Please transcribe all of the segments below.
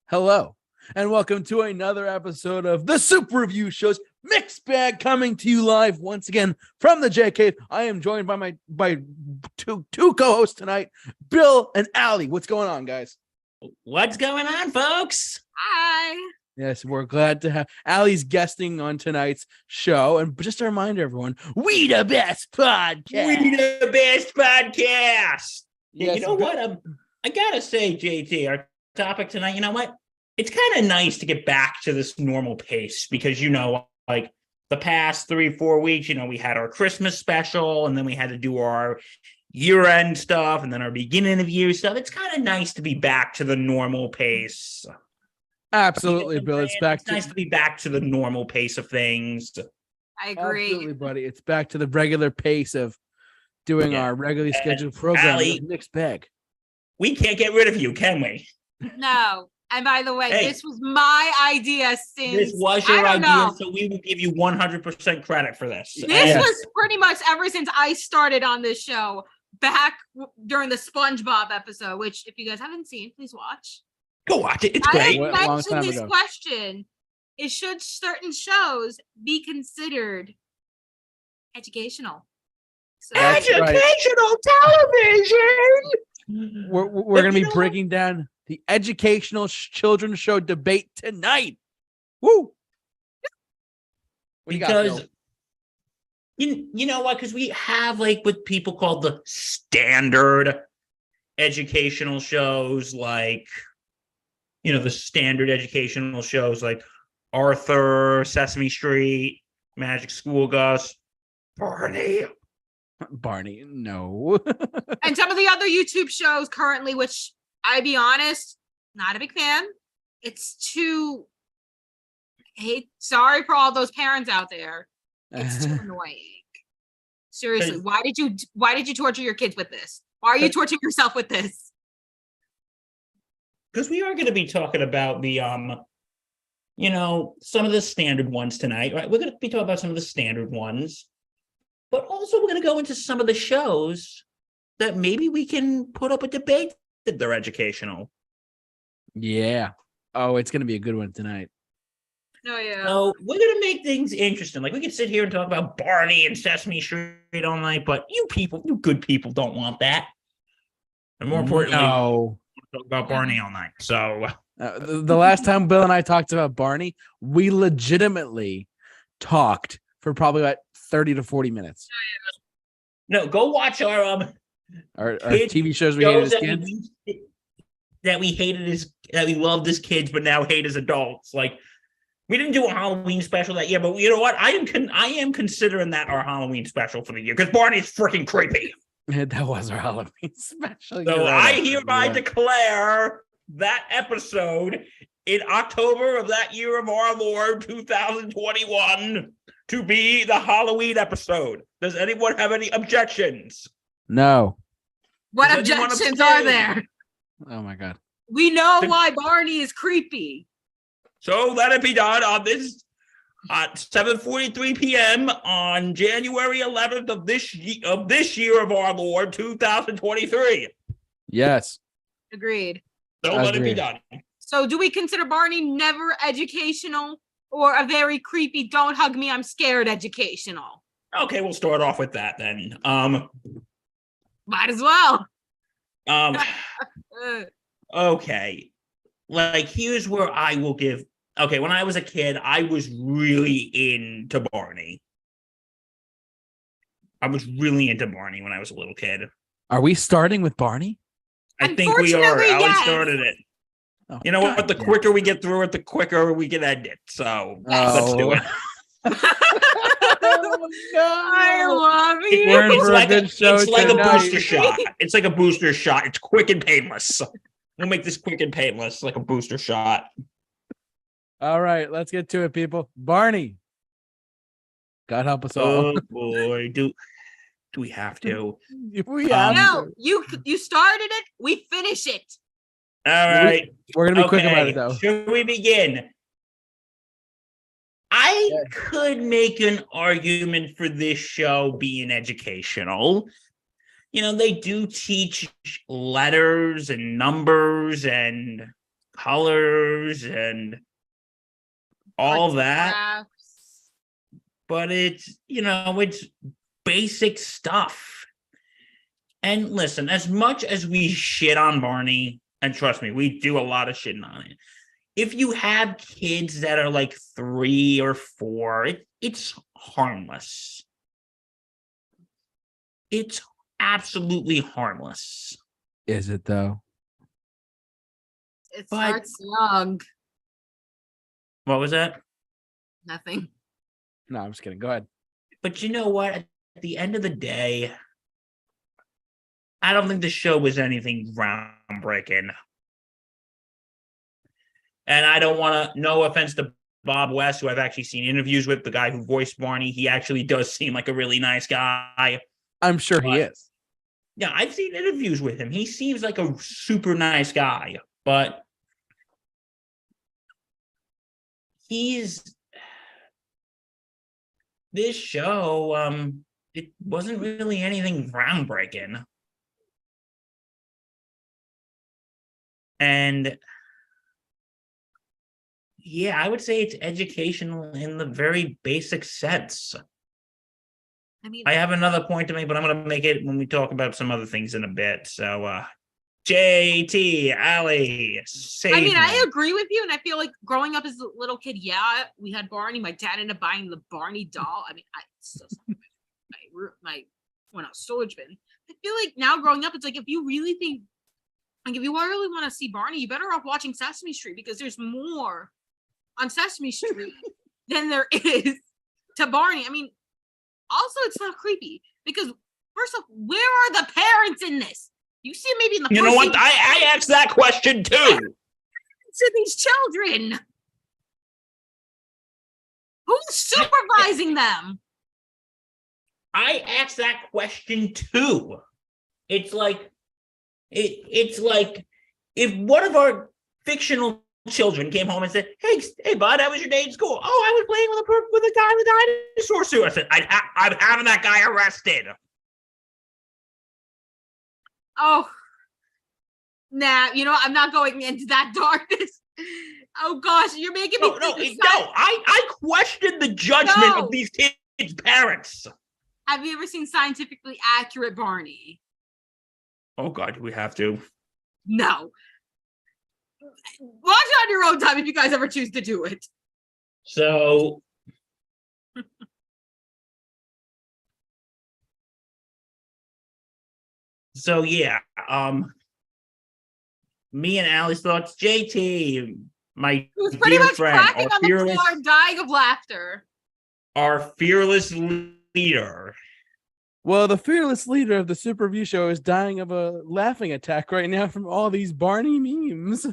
Hello, and welcome to another episode of the Super Review Show's Mixed Bag, coming to you live once again from the J Cave. I am joined by my two co-hosts tonight, Bill and Allie. What's going on, guys? What's going on, folks? Hi. Yes, we're glad to have Allie's guesting on tonight's show. And just a reminder, everyone, we the best podcast. We the best podcast. Yes, you know what? I gotta say, JT, our topic tonight, you know what? It's kind of nice to get back to this normal pace because, like the past 3-4 weeks, we had our Christmas special and then we had to do our year-end stuff and then our beginning of year stuff. It's kind of nice to be back to the normal pace. Absolutely, Bill. It's nice to be back to the normal pace of things. I agree. Absolutely, buddy. It's back to the regular pace of doing our regularly scheduled program. Allie, Mixed Bag. We can't get rid of you, can we? No. And by the way, Hey, this was my idea since this was your idea, know. so we will give you 100% credit for this. This was pretty much ever since I started on this show back during the SpongeBob episode, which if you guys haven't seen, please watch. Go watch it. It's I great. had mentioned this question. Is should certain shows be considered educational? So, Educational television. We're going to be breaking down the educational children's show debate tonight. Woo! Because you know what? Because we have what people call the standard educational shows, like the standard educational shows like Arthur, Sesame Street, Magic School Bus, Barney, no. and some of the other YouTube shows currently, which I be honest, not a big fan. It's too. Sorry for all those parents out there. It's too annoying. Seriously, why did you torture your kids with this? Why are you torturing yourself with this? Because we are going to be talking about the some of the standard ones tonight, right? We're going to be talking about some of the standard ones, but also we're going to go into some of the shows that maybe we can put up a debate that they're educational. Yeah. Oh, it's going to be a good one tonight. Oh, yeah. So we're going to make things interesting. Like we can sit here and talk about Barney and Sesame Street all night, but you good people don't want that. And more importantly, talk about Barney all night. So the last time Bill and I talked about Barney, we legitimately talked for probably about 30 to 40 minutes. No, go watch our TV shows we hated as kids. That we loved as kids, but now hate as adults. Like we didn't do a Halloween special that year, but you know what? I am considering that our Halloween special for the year because Barney's freaking creepy. That was our Halloween special. So I hereby declare that episode in October of that year of our Lord 2021 to be the Halloween episode. Does anyone have any objections? No. What objections are there? Oh my God. We know why Barney is creepy. So let it be done on this at 7:43 p.m. on January 11th of this year of our Lord 2023. Yes. Agreed. So let it be done. So do we consider Barney never educational or a very creepy don't hug me, I'm scared educational? Okay, we'll start off with that then. Might as well. Okay. Here's where I will give. Okay, when I was a kid, I was really into Barney. I was really into Barney when I was a little kid. Are we starting with Barney? I think we are. Yes. Allie started it. Oh, you know what? The quicker we get through it, the quicker we can end it. So let's do it. Oh, no. I love you. It's like a booster shot. It's like a booster shot. It's quick and painless. We'll make this quick and painless, like a booster shot. All right, let's get to it, people. Barney. God help us all. Oh boy, do we have to? We have No, you started it. We finish it. All right. We're gonna be quick about it, though. Should we begin? I could make an argument for this show being educational. They do teach letters and numbers and colors and all that. Crafts. But it's, it's basic stuff. And listen, as much as we shit on Barney, and trust me, we do a lot of shitting on it. If you have kids that are like 3 or 4, it's harmless. It's absolutely harmless. Is it though? It starts young. What was that? Nothing. No, I'm just kidding. Go ahead. But you know what? At the end of the day, I don't think the show was anything groundbreaking. And I don't want to, no offense to Bob West, who I've actually seen interviews with, the guy who voiced Barney. He actually does seem like a really nice guy. I'm sure he is. Yeah, I've seen interviews with him. He seems like a super nice guy, but this show, it wasn't really anything groundbreaking. And yeah, I would say it's educational in the very basic sense. I mean, I have another point to make, but I'm going to make it when we talk about some other things in a bit. So, JT, Allie, I agree with you, and I feel like growing up as a little kid, yeah, we had Barney. My dad ended up buying the Barney doll. I mean, I still my when I was storage bin. I feel like now growing up, it's like if you really think, like if you really want to see Barney, you better off watching Sesame Street because there's more on Sesame Street than there is to Barney. I mean, also it's not creepy because first off, where are the parents in this? You see it maybe in the You know what? I asked that question too. To these children. Who's supervising them? I asked that question too. It's like if one of our fictional children came home and said, "Hey, bud, how was your day in school?" "Oh, I was playing with a guy with a dinosaur suit." I said, "I'm having that guy arrested." Oh, nah, I'm not going into that darkness. Oh gosh, you're making me think. No, I questioned the judgment of these kids' parents. Have you ever seen Scientifically Accurate Barney? Oh God, do we have to? No. Watch it on your own time if you guys ever choose to do it. So yeah, me and Allie's thoughts. JT, my who's pretty dear much friend, cracking on the floor, dying of laughter. Our fearless leader. Well, the fearless leader of the Super Review Show is dying of a laughing attack right now from all these Barney memes.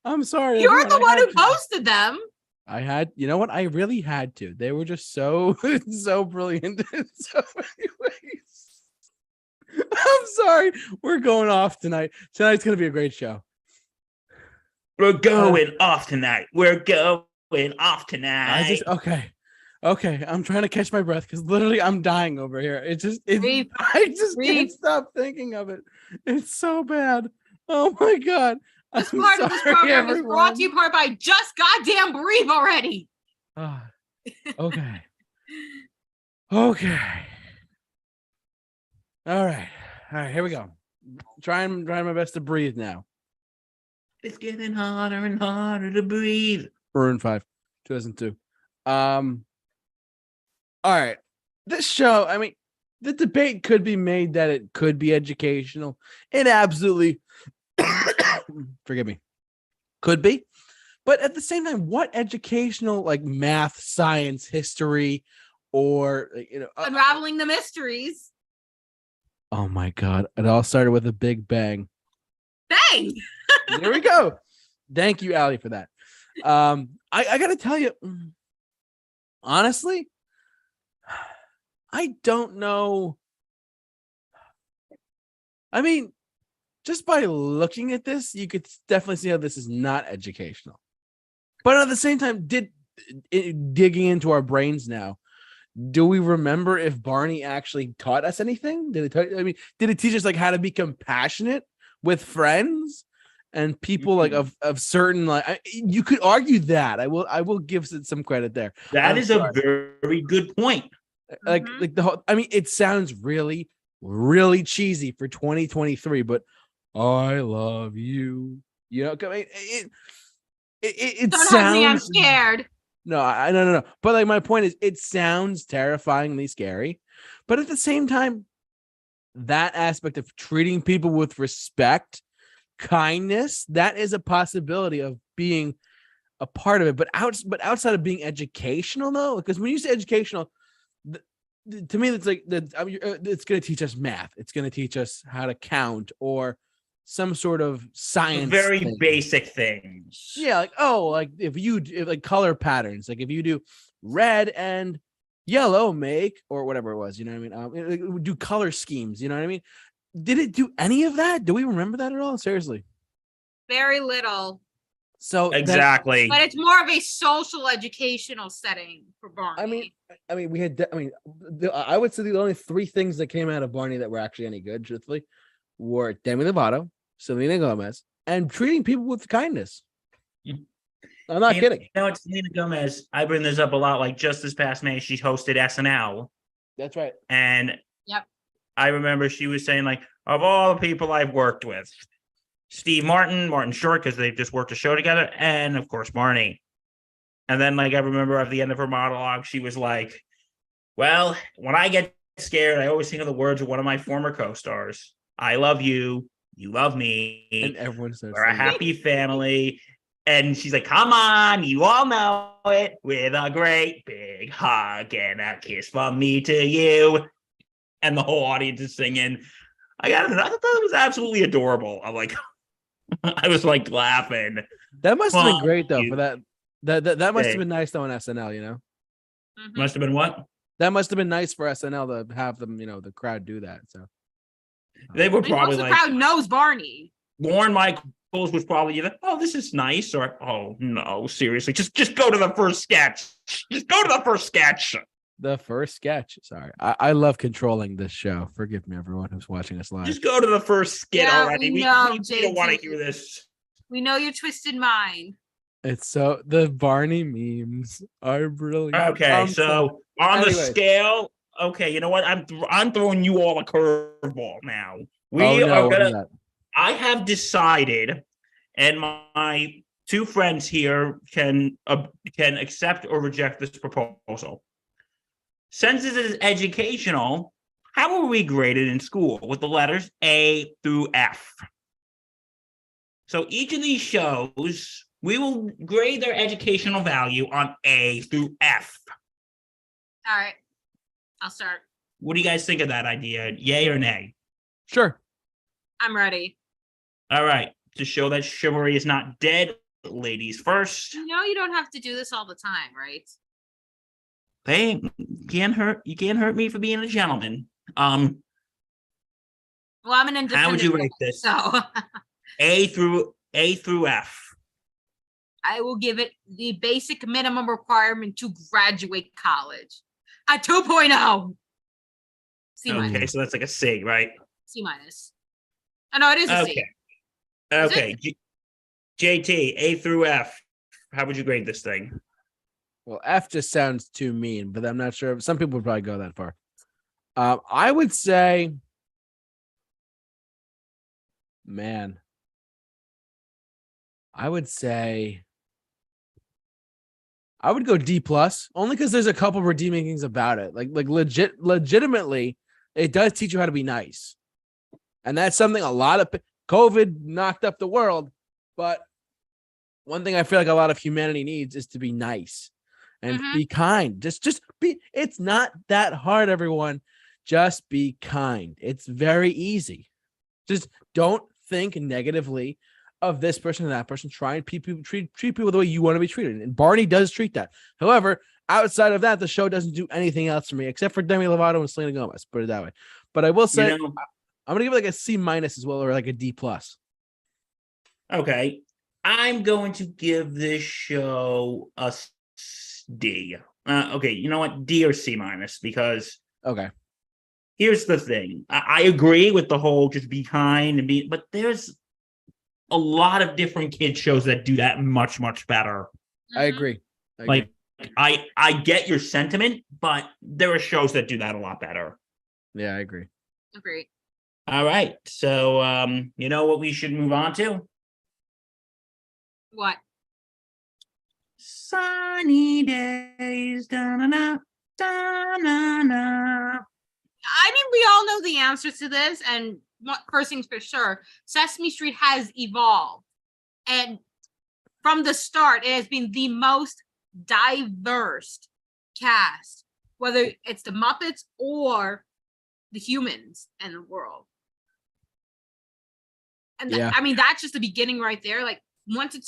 I'm sorry. You're the one who posted them. I had, you know what? I really had to. They were just so brilliant in so many ways. I'm sorry. We're going off tonight. Tonight's going to be a great show. We're going off tonight. We're going off tonight. Okay. I'm trying to catch my breath because literally I'm dying over here. I just can't stop thinking of it. It's so bad. Oh my God. This part of this program is brought to you part by Just Goddamn Breathe already. Okay. Okay. All right. Here we go. Trying my best to breathe now. It's getting harder and harder to breathe. Maroon 5, 2002. All right. This show, I mean, the debate could be made that it could be educational. It absolutely, forgive me, could be. But at the same time, what educational, like math, science, history, or, unraveling the mysteries. Oh my God. It all started with a big bang. Bang! There we go. Thank you, Allie, for that. I got to tell you, honestly, I don't know. I mean, just by looking at this, you could definitely see how this is not educational. But at the same time, digging into our brains now, do we remember if Barney actually taught us anything? Did it teach us like how to be compassionate with friends and people like of certain you could argue that I will give it some credit there. That is a very good point. Like the whole, I mean, it sounds really, really cheesy for 2023, but I love you. You know, I mean, it Don't sounds. hug me, I'm scared. No, no. But like my point is, it sounds terrifyingly scary, but at the same time, that aspect of treating people with respect, kindness, that is a possibility of being a part of it. But outside of being educational, though, because when you say educational, to me, it's like it's going to teach us math. It's going to teach us how to count or some sort of science. Very basic things. Yeah, like if like color patterns, like if you do red and yellow make or whatever it was, you know what I mean? It would do color schemes, you know what I mean? Did it do any of that? Do we remember that at all? Seriously, very little. So exactly, but it's more of a social educational setting for Barney. I mean, I would say the only three things that came out of Barney that were actually any good, truthfully, were Demi Lovato, Selena Gomez, and treating people with kindness. I'm not kidding. You know, it's Selena Gomez. I bring this up a lot. Like just this past May, she hosted SNL. That's right. And yep, I remember she was saying, like, of all the people I've worked with, Steve Martin Short, because they've just worked a show together, and of course Barney. And then, like, I remember at the end of her monologue, she was like, well, when I get scared, I always think of the words of one of my former co-stars. I love you. You love me. And everyone says we're a happy family. And she's like, come on, you all know it, with a great big hug and a kiss from me to you. And the whole audience is singing. I thought it was absolutely adorable. I'm like, I was like laughing. That must have been great though. For that must have been nice though on SNL, you know. Must have been what? That must have been nice for SNL to have them, you know, the crowd do that. So they were probably the like, crowd knows Barney. Lorne Michaels was probably either, oh, this is nice, or oh no, seriously, just go to the first sketch. Just go to the first sketch. The first sketch. Sorry, I love controlling this show. Forgive me, everyone who's watching us live. Just go to the first skit already. We don't want to hear this. We know your twisted mind. It's so the Barney memes are brilliant. Okay, so on the scale, okay, you know what? I'm throwing you all a curveball now. I have decided, and my two friends here can accept or reject this proposal. Since this is educational, how were we graded in school with the letters A through F? So each of these shows, we will grade their educational value on A through F. All right, I'll start. What do you guys think of that idea? Yay or nay? Sure. I'm ready. All right. To show that chivalry is not dead, ladies first. You know you don't have to do this all the time, right? Hey, you can't hurt me for being a gentleman. Well, I'm an independent. How would you rate this? So A through F. I will give it the basic minimum requirement to graduate college. A 2.0. C minus. Okay, so that's like a C, right? C minus. Oh, no, it is a C. Okay. JT, A through F. How would you grade this thing? Well, F just sounds too mean, but I'm not sure. Some people would probably go that far. I would say, man, I would go D plus, only because there's a couple redeeming things about it. Like legitimately, it does teach you how to be nice. And that's something a lot of COVID knocked up the world. But one thing I feel like a lot of humanity needs is to be nice and be kind. Just be, it's not that hard, everyone. Just be kind. It's very easy. Just don't think negatively of this person and that person. Try and treat people the way you want to be treated. And Barney does treat that. However, outside of that, the show doesn't do anything else for me except for Demi Lovato and Selena Gomez. Put it that way. But I will say, I'm gonna give it like a C minus as well, or like a D plus. Okay, I'm going to give this show a D. Okay, you know what? D or C minus, because here's the thing. I agree with the whole just be kind and be, but there's a lot of different kids shows that do that much, much better. I agree. Like, I get your sentiment, but there are shows that do that a lot better. Yeah, I agree. Agree. All right. So, you know what we should move on to? What? Sunny days. Da-na-na, da-na-na. I mean, we all know the answers to this, and first things for sure, Sesame Street has evolved, and from the start, it has been the most diverse cast, whether it's the Muppets or the humans in the world. And Yeah. I mean, that's just the beginning right there. Like once it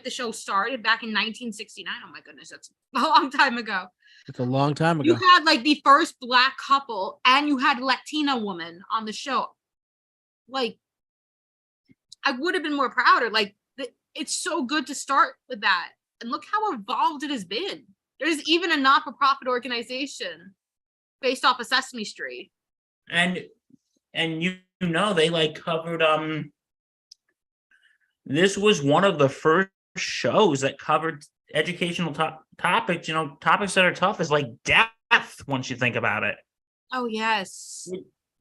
the show started back in 1969. Oh my goodness, that's a long time ago. It's a long time ago. You had like the first Black couple, and you had Latina woman on the show. Like, I would have been more prouder. Like, it's so good to start with that, and look how evolved it has been. There's even a not-for-profit organization based off of Sesame Street, and you know they like covered this was one of the first shows that covered educational topics, topics that are tough, is like death once you think about it. Oh yes,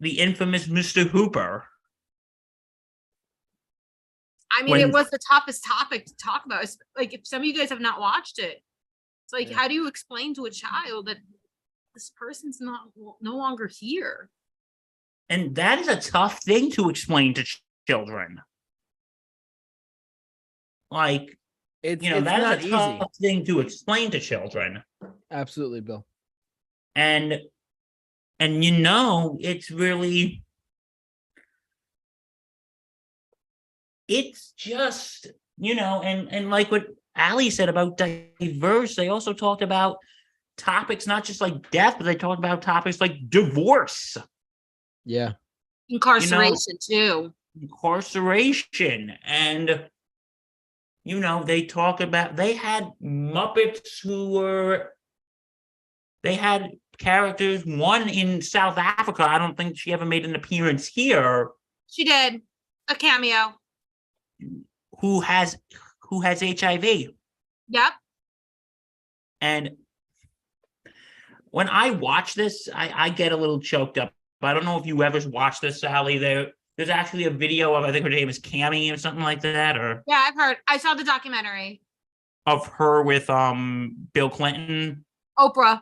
the infamous Mr. Hooper. I mean, it was the toughest topic to talk about. It's like, if some of you guys have not watched it, it's like, how do you explain to a child that this person's no longer here? And that is a tough thing to explain to children. Like, it's that is a tough easy thing to explain to children. Absolutely, Bill. And it's really, it's just, and like what Ali said about diverse, they also talked about topics not just like death, but they talked about topics like divorce. Yeah. Incarceration too. Incarceration. And they talk about, they had Muppets they had characters, one in South Africa. I don't think she ever made an appearance here. She did a cameo. Who has HIV. Yep. And when I watch this, I get a little choked up. I don't know if you ever watched this, Sally. There's actually a video of, I think her name is Cammy or something like that, or yeah, I've heard. I saw the documentary of her with Bill Clinton. Oprah.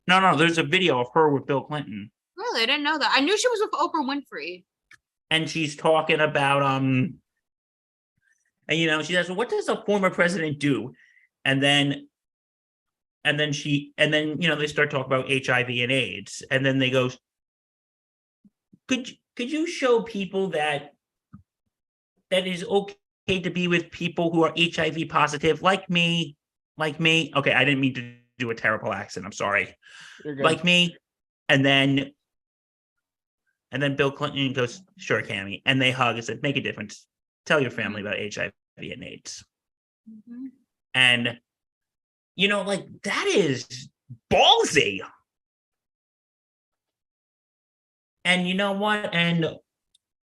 No, there's a video of her with Bill Clinton. Really? I didn't know that. I knew she was with Oprah Winfrey. And she's talking about and she says, well, what does a former president do? And then they start talking about HIV and AIDS, and then they go, could you show people that is okay to be with people who are HIV positive, like me? Okay, I didn't mean to do a terrible accent. I'm sorry. Like me. And then Bill Clinton goes, sure, Cammy. And they hug and said, make a difference. Tell your family about HIV and AIDS. Mm-hmm. And, that is ballsy. And you know what? And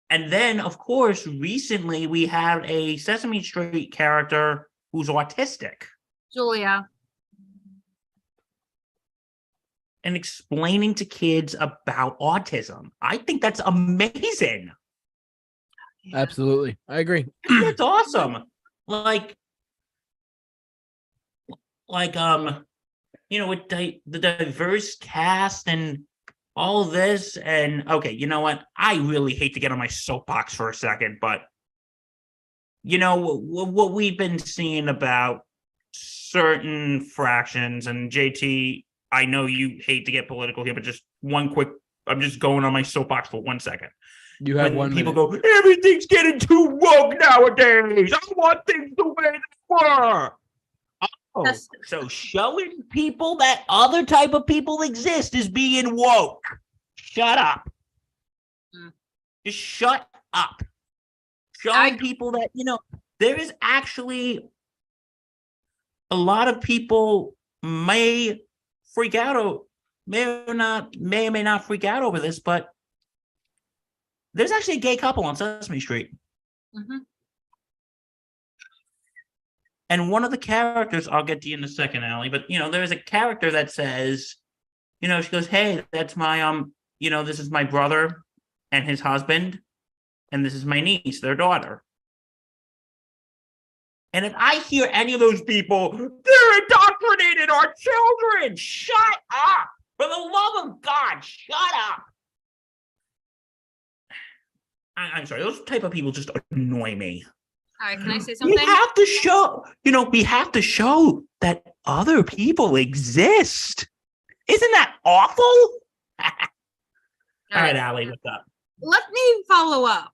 then, of course, recently we had a Sesame Street character who's autistic. Julia. And explaining to kids about autism. I think that's amazing. Absolutely. I agree. That's awesome. With the diverse cast and all this. And okay, you know what? I really hate to get on my soapbox for a second, but what we've been seeing about certain fractions, and JT, I know you hate to get political here, but just one quick, I'm just going on my soapbox for 1 second. You have when 1 people minute. go, everything's getting too woke nowadays. I want things the way they were. Oh, so showing people that other type of people exist is being woke. Shut up. Just shut up. Showing people that, there is actually a lot of people may freak out, or may or may not freak out over this, but there's actually a gay couple on Sesame Street. Mm-hmm. And one of the characters, I'll get to you in a second, Allie, but there's a character that says, she goes, "Hey, that's my this is my brother and his husband, and this is my niece, their daughter." And if I hear any of those people, "They're indoctrinated our children," shut up. For the love of God, shut up. I'm sorry, those type of people just annoy me. All right, can I say something? We have to show that other people exist. Isn't that awful? All right, Allie, what's up? Let me follow up.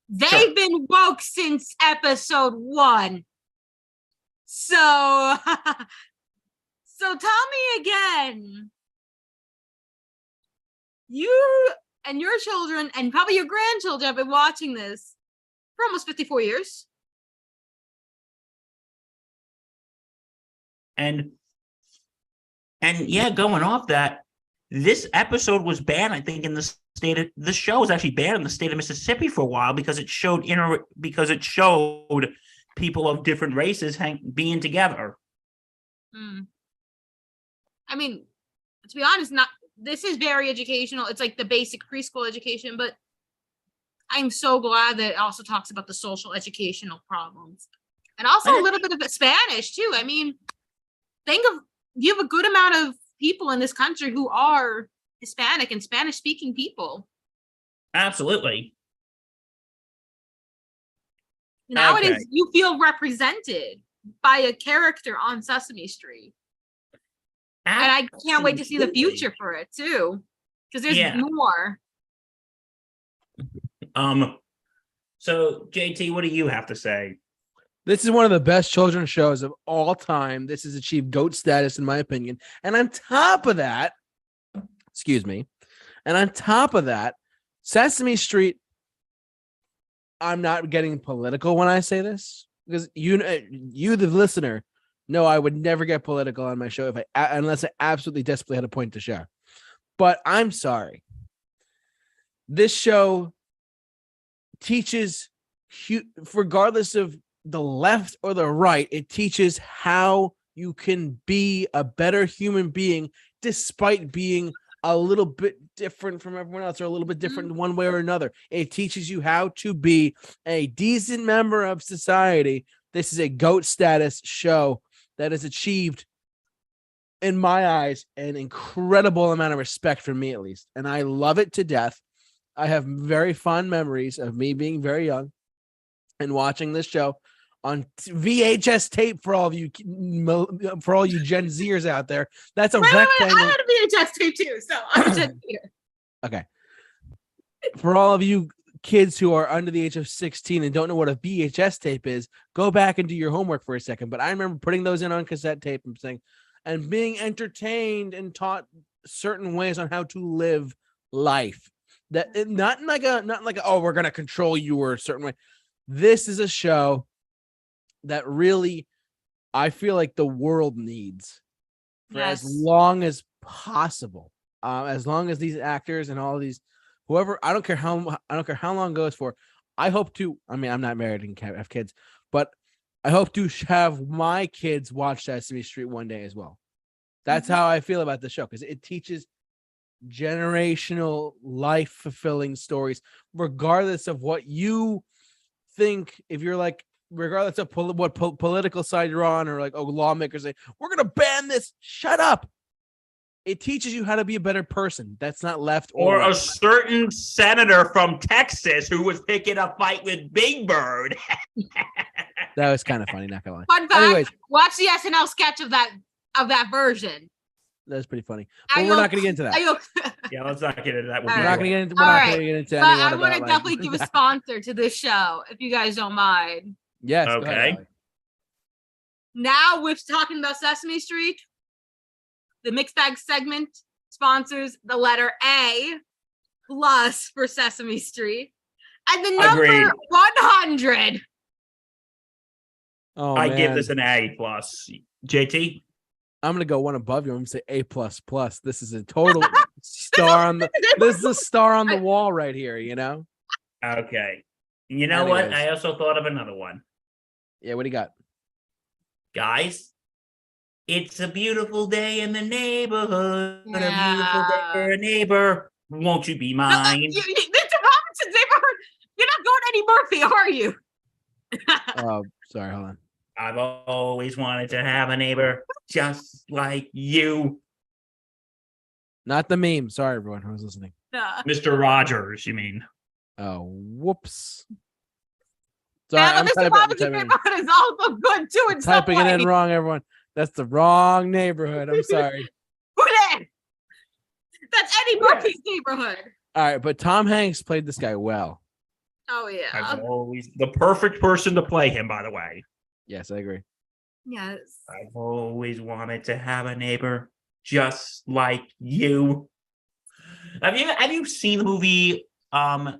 They've been woke since episode 1. So tell me again. You and your children and probably your grandchildren have been watching this for almost 54 years. And yeah, going off that, this episode was banned, I think, in the show was actually banned in the state of Mississippi for a while because it showed people of different races being together. I mean, to be honest, this is very educational. It's like the basic preschool education, but I'm so glad that it also talks about the social educational problems. And also a little bit of Spanish too. I mean, you have a good amount of people in this country who are Hispanic and Spanish speaking people. Absolutely. Nowadays, you feel represented by a character on Sesame Street. And I can't wait to see the future for it too, because there's more. So JT, what do you have to say? This is one of the best children's shows of all time. This has achieved GOAT status, in my opinion. And on top of that, Sesame Street, I'm not getting political when I say this, because you, the listener, know I would never get political on my show unless I absolutely desperately had a point to share. But I'm sorry. This show teaches, regardless of the left or the right, it teaches how you can be a better human being despite being a little bit different from everyone else or a little bit different in one way or another. It teaches you how to be a decent member of society. This is a GOAT status show that has achieved, in my eyes, an incredible amount of respect from me, at least. And I love it to death. I have very fond memories of me being very young and watching this show on VHS tape for all of you Gen Zers out there. That's a rectangle. I had a VHS tape too, so I'm a Gen Zer. Okay. For all of you kids who are under the age of 16 and don't know what a VHS tape is, go back and do your homework for a second. But I remember putting those in on cassette tape and being entertained and taught certain ways on how to live life. That not like oh, we're gonna control you or a certain way. This is a show that really I feel like the world needs for as long as possible. As long as these actors and all these whoever, I don't care how long it goes for. I hope to, I'm not married and have kids, but I hope to have my kids watch Sesame Street one day as well. That's how I feel about the show, because it teaches generational life fulfilling stories, regardless of what you think. If you're like, regardless of what political side you're on, or like, oh, lawmakers say we're gonna ban this, shut up. It teaches you how to be a better person. That's not left or right. A certain senator from Texas who was picking a fight with Big Bird. That was kind of funny, not gonna lie. Fun fact, anyways, watch the SNL sketch of that version. That's pretty funny. But we're not going to get into that. Yeah, let's not get into that. We're not going to get into anyone. I want to definitely give a sponsor to this show, if you guys don't mind. Yes. Okay. Now we're talking about Sesame Street. The Mixed Bag segment sponsors the letter A plus for Sesame Street. And the number 100. Oh, I give this an A plus. JT? I'm gonna go one above you. I'm gonna say A plus plus. This is a total star on the. This is a star on the wall right here. You know. Okay. You know what? Anyways. I also thought of another one. Yeah, what do you got? Guys, it's a beautiful day in the neighborhood. A beautiful day Yeah. for a neighbor. Won't you be mine? Mr. Robinson's neighborhood. You're not going Eddie Murphy, are you? Oh, sorry, hold on. I've always wanted to have a neighbor just like you. Not the meme. Sorry, everyone who was listening. Mr. Rogers, you mean? Oh, whoops. Sorry, Yeah, I'm the Mr. typing, Robinson's neighborhood is also good too in some typing it way. in wrong, everyone. That's the wrong neighborhood. I'm sorry. Who did? That's Eddie Murphy's neighborhood. All right, but Tom Hanks played this guy well. Oh yeah. I've always the perfect person to play him, by the way. Yes, I agree. Yes. I've always wanted to have a neighbor just like you. Have you seen the movie I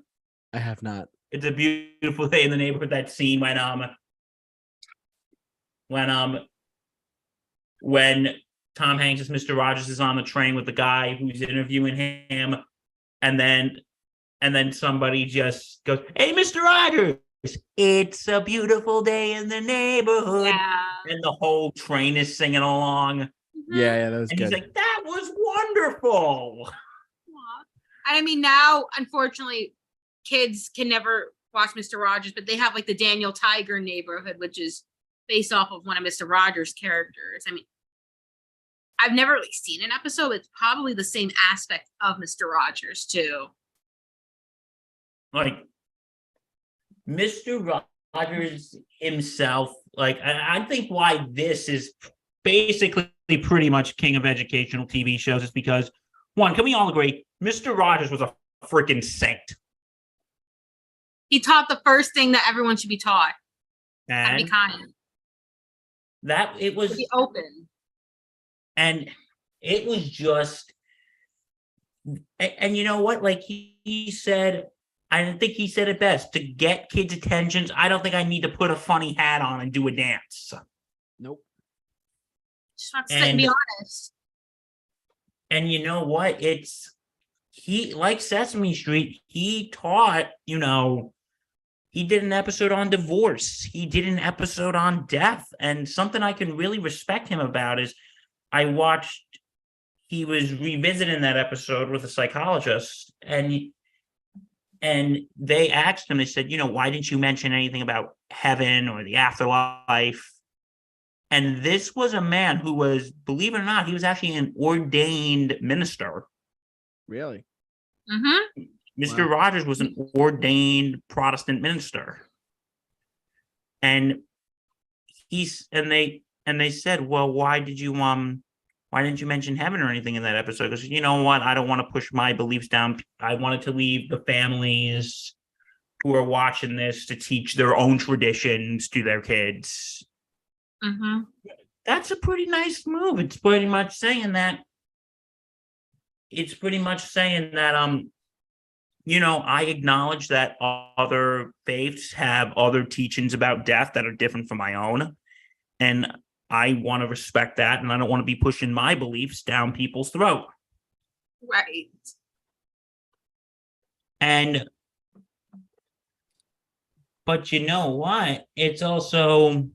have not. It's a Beautiful Day in the Neighborhood? That scene when Tom Hanks as Mr. Rogers is on the train with the guy who's interviewing him, and then somebody just goes, "Hey, Mr. Rogers, it's a beautiful day in the neighborhood." Yeah. And the whole train is singing along. Yeah, that was And good. he's like, "That was wonderful." I mean, now, unfortunately, kids can never watch Mr. Rogers, but they have like the Daniel Tiger neighborhood, which is based off of one of Mr. Rogers' characters. I mean, I've never really seen an episode. It's probably the same aspect of Mr. Rogers, too. Like, Mr. Rogers himself, like, I think why this is basically pretty much king of educational TV shows is because, one, can we all agree, Mr. Rogers was a freaking saint. He taught the first thing that everyone should be taught. How to be And kind. that it To was, be open. and it was just, and you know what? Like he said, I think he said it best. To get kids' attentions, I don't think I need to put a funny hat on and do a dance. Nope. Just want to sit and be honest. And you know what? He, like Sesame Street, he taught, he did an episode on divorce. He did an episode on death. And something I can really respect him about is he was revisiting that episode with a psychologist, and they asked him, they said, why didn't you mention anything about heaven or the afterlife? And this was a man who was, believe it or not, he was actually an ordained minister. Really? Mm-hmm. Mr. Wow. Rogers was an ordained Protestant minister. And they said, well, why didn't you mention heaven or anything in that episode? Because you know what? I don't want to push my beliefs down. I wanted to leave the families who are watching this to teach their own traditions to their kids. Mm-hmm. That's a pretty nice move. It's pretty much saying that, I acknowledge that other faiths have other teachings about death that are different from my own. And I want to respect that. And I don't want to be pushing my beliefs down people's throat. Right. But you know what? It's also,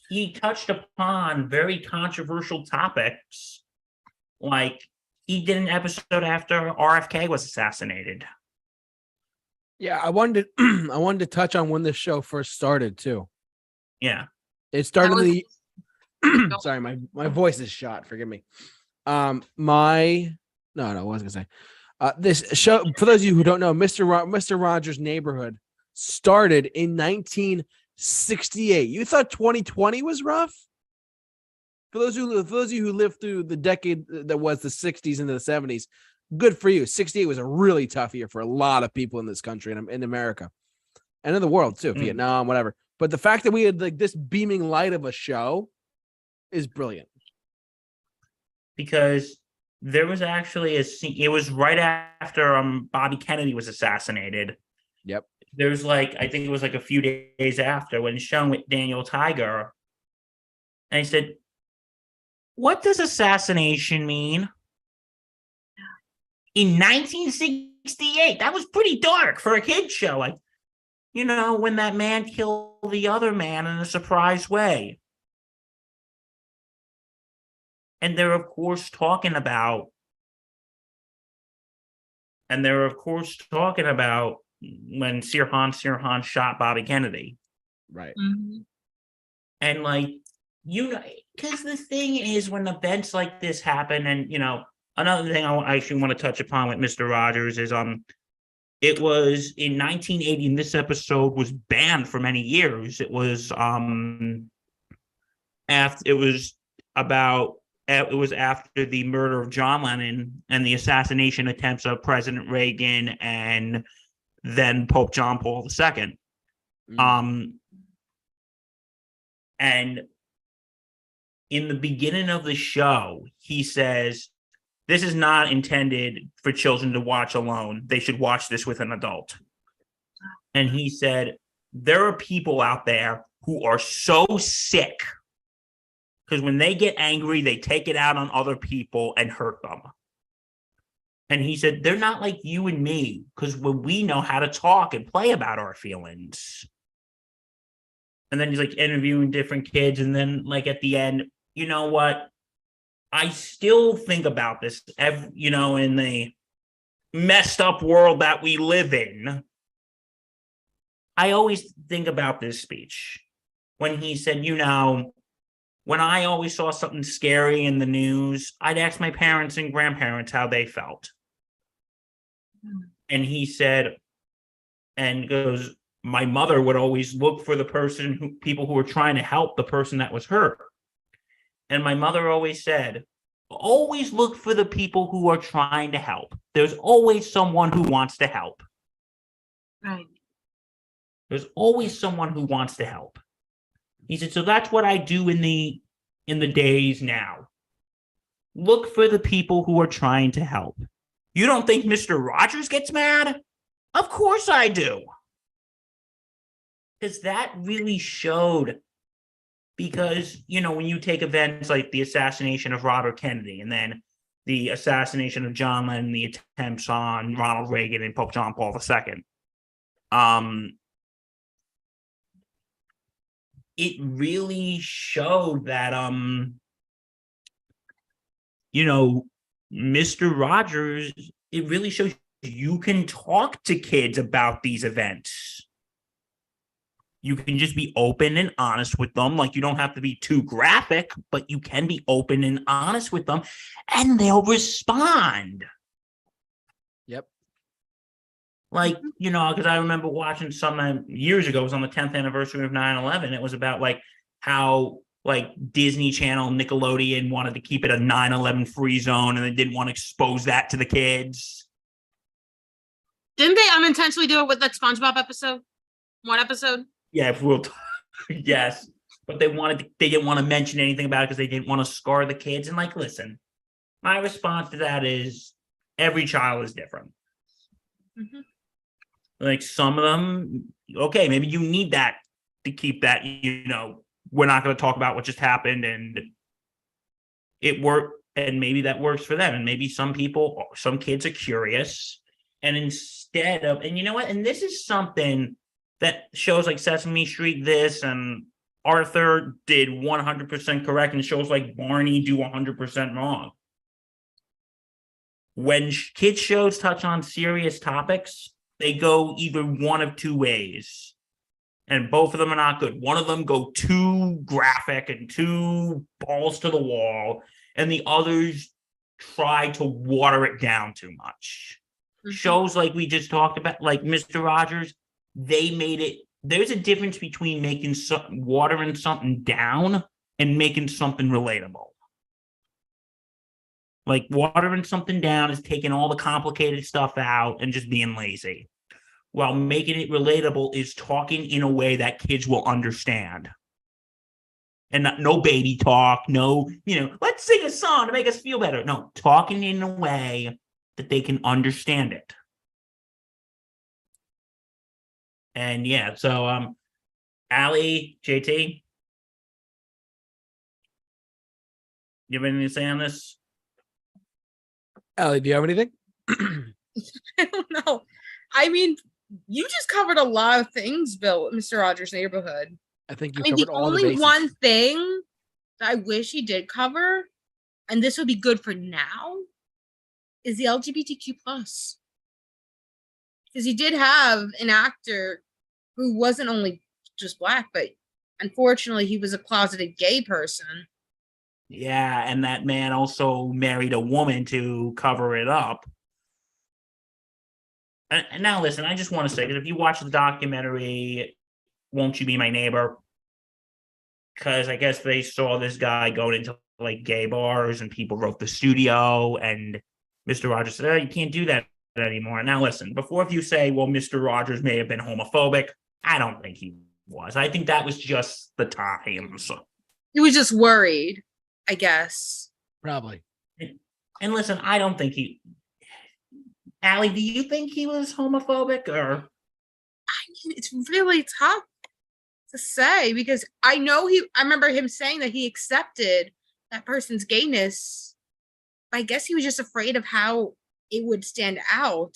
he touched upon very controversial topics. Like he did an episode after RFK was assassinated. Yeah, I wanted to touch on when this show first started too. Yeah. It started sorry, my voice is shot. Forgive me. I was gonna say. This show, for those of you who don't know, Mr. Rogers' Neighborhood started in 1968. You thought 2020 was rough? For those of you who lived through the decade that was the 60s into the 70s, good for you. 68 was a really tough year for a lot of people in this country and in America and in the world too, Vietnam, whatever. But the fact that we had like this beaming light of a show is brilliant. Because there was actually a scene, it was right after Bobby Kennedy was assassinated. Yep. There's I think it was a few days after when shown with Daniel Tiger. And he said, what does assassination mean? in 1968. That was pretty dark for a kid's show. Like, when that man killed the other man in a surprise way. And they're, of course, talking about when Sirhan shot Bobby Kennedy. Right. Mm-hmm. And because the thing is, when events like this happen, and another thing I actually want to touch upon with Mr. Rogers is it was in 1980, and this episode was banned for many years. It was after the murder of John Lennon and the assassination attempts of President Reagan and then Pope John Paul II. And in the beginning of the show, he says, "This is not intended for children to watch alone. They should watch this with an adult." And he said, there are people out there who are so sick because when they get angry, they take it out on other people and hurt them. And he said, they're not like you and me, because when we know how to talk and play about our feelings. And then he's interviewing different kids. And then at the end, you know what? I still think about this, in the messed up world that we live in. I always think about this speech when he said, when I always saw something scary in the news, I'd ask my parents and grandparents how they felt. And he said, and goes, my mother would always look for people who were trying to help the person that was hurt. And my mother always said, always look for the people who are trying to help. There's always someone who wants to help. Right. There's always someone who wants to help. He said, so that's what I do in the days now. Look for the people who are trying to help. You don't think Mr. Rogers gets mad? Of course I do. Because that really showed, because, when you take events like the assassination of Robert Kennedy and then the assassination of John Lennon, the attempts on Ronald Reagan and Pope John Paul II, it really showed that, Mr. Rogers, it really shows you can talk to kids about these events. You can just be open and honest with them. You don't have to be too graphic, but you can be open and honest with them, and they'll respond. Yep. Because I remember watching something years ago, it was on the 10th anniversary of 9/11. It was about how Disney Channel, Nickelodeon wanted to keep it a 9/11 free zone, and they didn't want to expose that to the kids. Didn't they unintentionally do it with that SpongeBob episode? One episode? Yeah, if we'll yes. But they didn't want to mention anything about it because they didn't want to scar the kids. And listen, my response to that is every child is different. Mm-hmm. Some of them, okay, maybe you need that to keep that, we're not going to talk about what just happened, and it worked, and maybe that works for them. And maybe some kids are curious, and instead of, and you know what, and this is something that shows like Sesame Street this and Arthur did 100% correct, and shows like Barney do 100% wrong. When kids shows touch on serious topics, they go either one of two ways, and both of them are not good. One of them go too graphic and too balls to the wall, and the others try to water it down too much. Mm-hmm. Shows like we just talked about, like Mr. Rogers, they made it. There's a difference between watering something down and making something relatable. Like watering something down is taking all the complicated stuff out and just being lazy. While making it relatable is talking in a way that kids will understand. And no baby talk, no, let's sing a song to make us feel better. No, talking in a way that they can understand it. And yeah, so Allie, JT, you have anything to say on this? Allie, do you have anything? I don't know. I mean, you just covered a lot of things, Bill, with Mr. Rogers' Neighborhood. I think you I mean, covered the all the only bases. one thing that I wish he did cover, and this would be good for now, is the LGBTQ plus. Because he did have an actor who wasn't only just black, but unfortunately he was a closeted gay person. Yeah, and that man also married a woman to cover it up. And now listen, I just want to say, because if you watch the documentary, Won't You Be My Neighbor? Because I guess they saw this guy going into like gay bars and people wrote the studio, and Mr. Rogers said, oh, you can't do that anymore. Now listen, before if you say, well, Mr. Rogers may have been homophobic, I don't think he was. I think that was just the times. He was just worried, I guess. Probably. And listen, I don't think he. Allie, do you think he was homophobic or? I mean, it's really tough to say because I remember him saying that he accepted that person's gayness. I guess he was just afraid of how it would stand out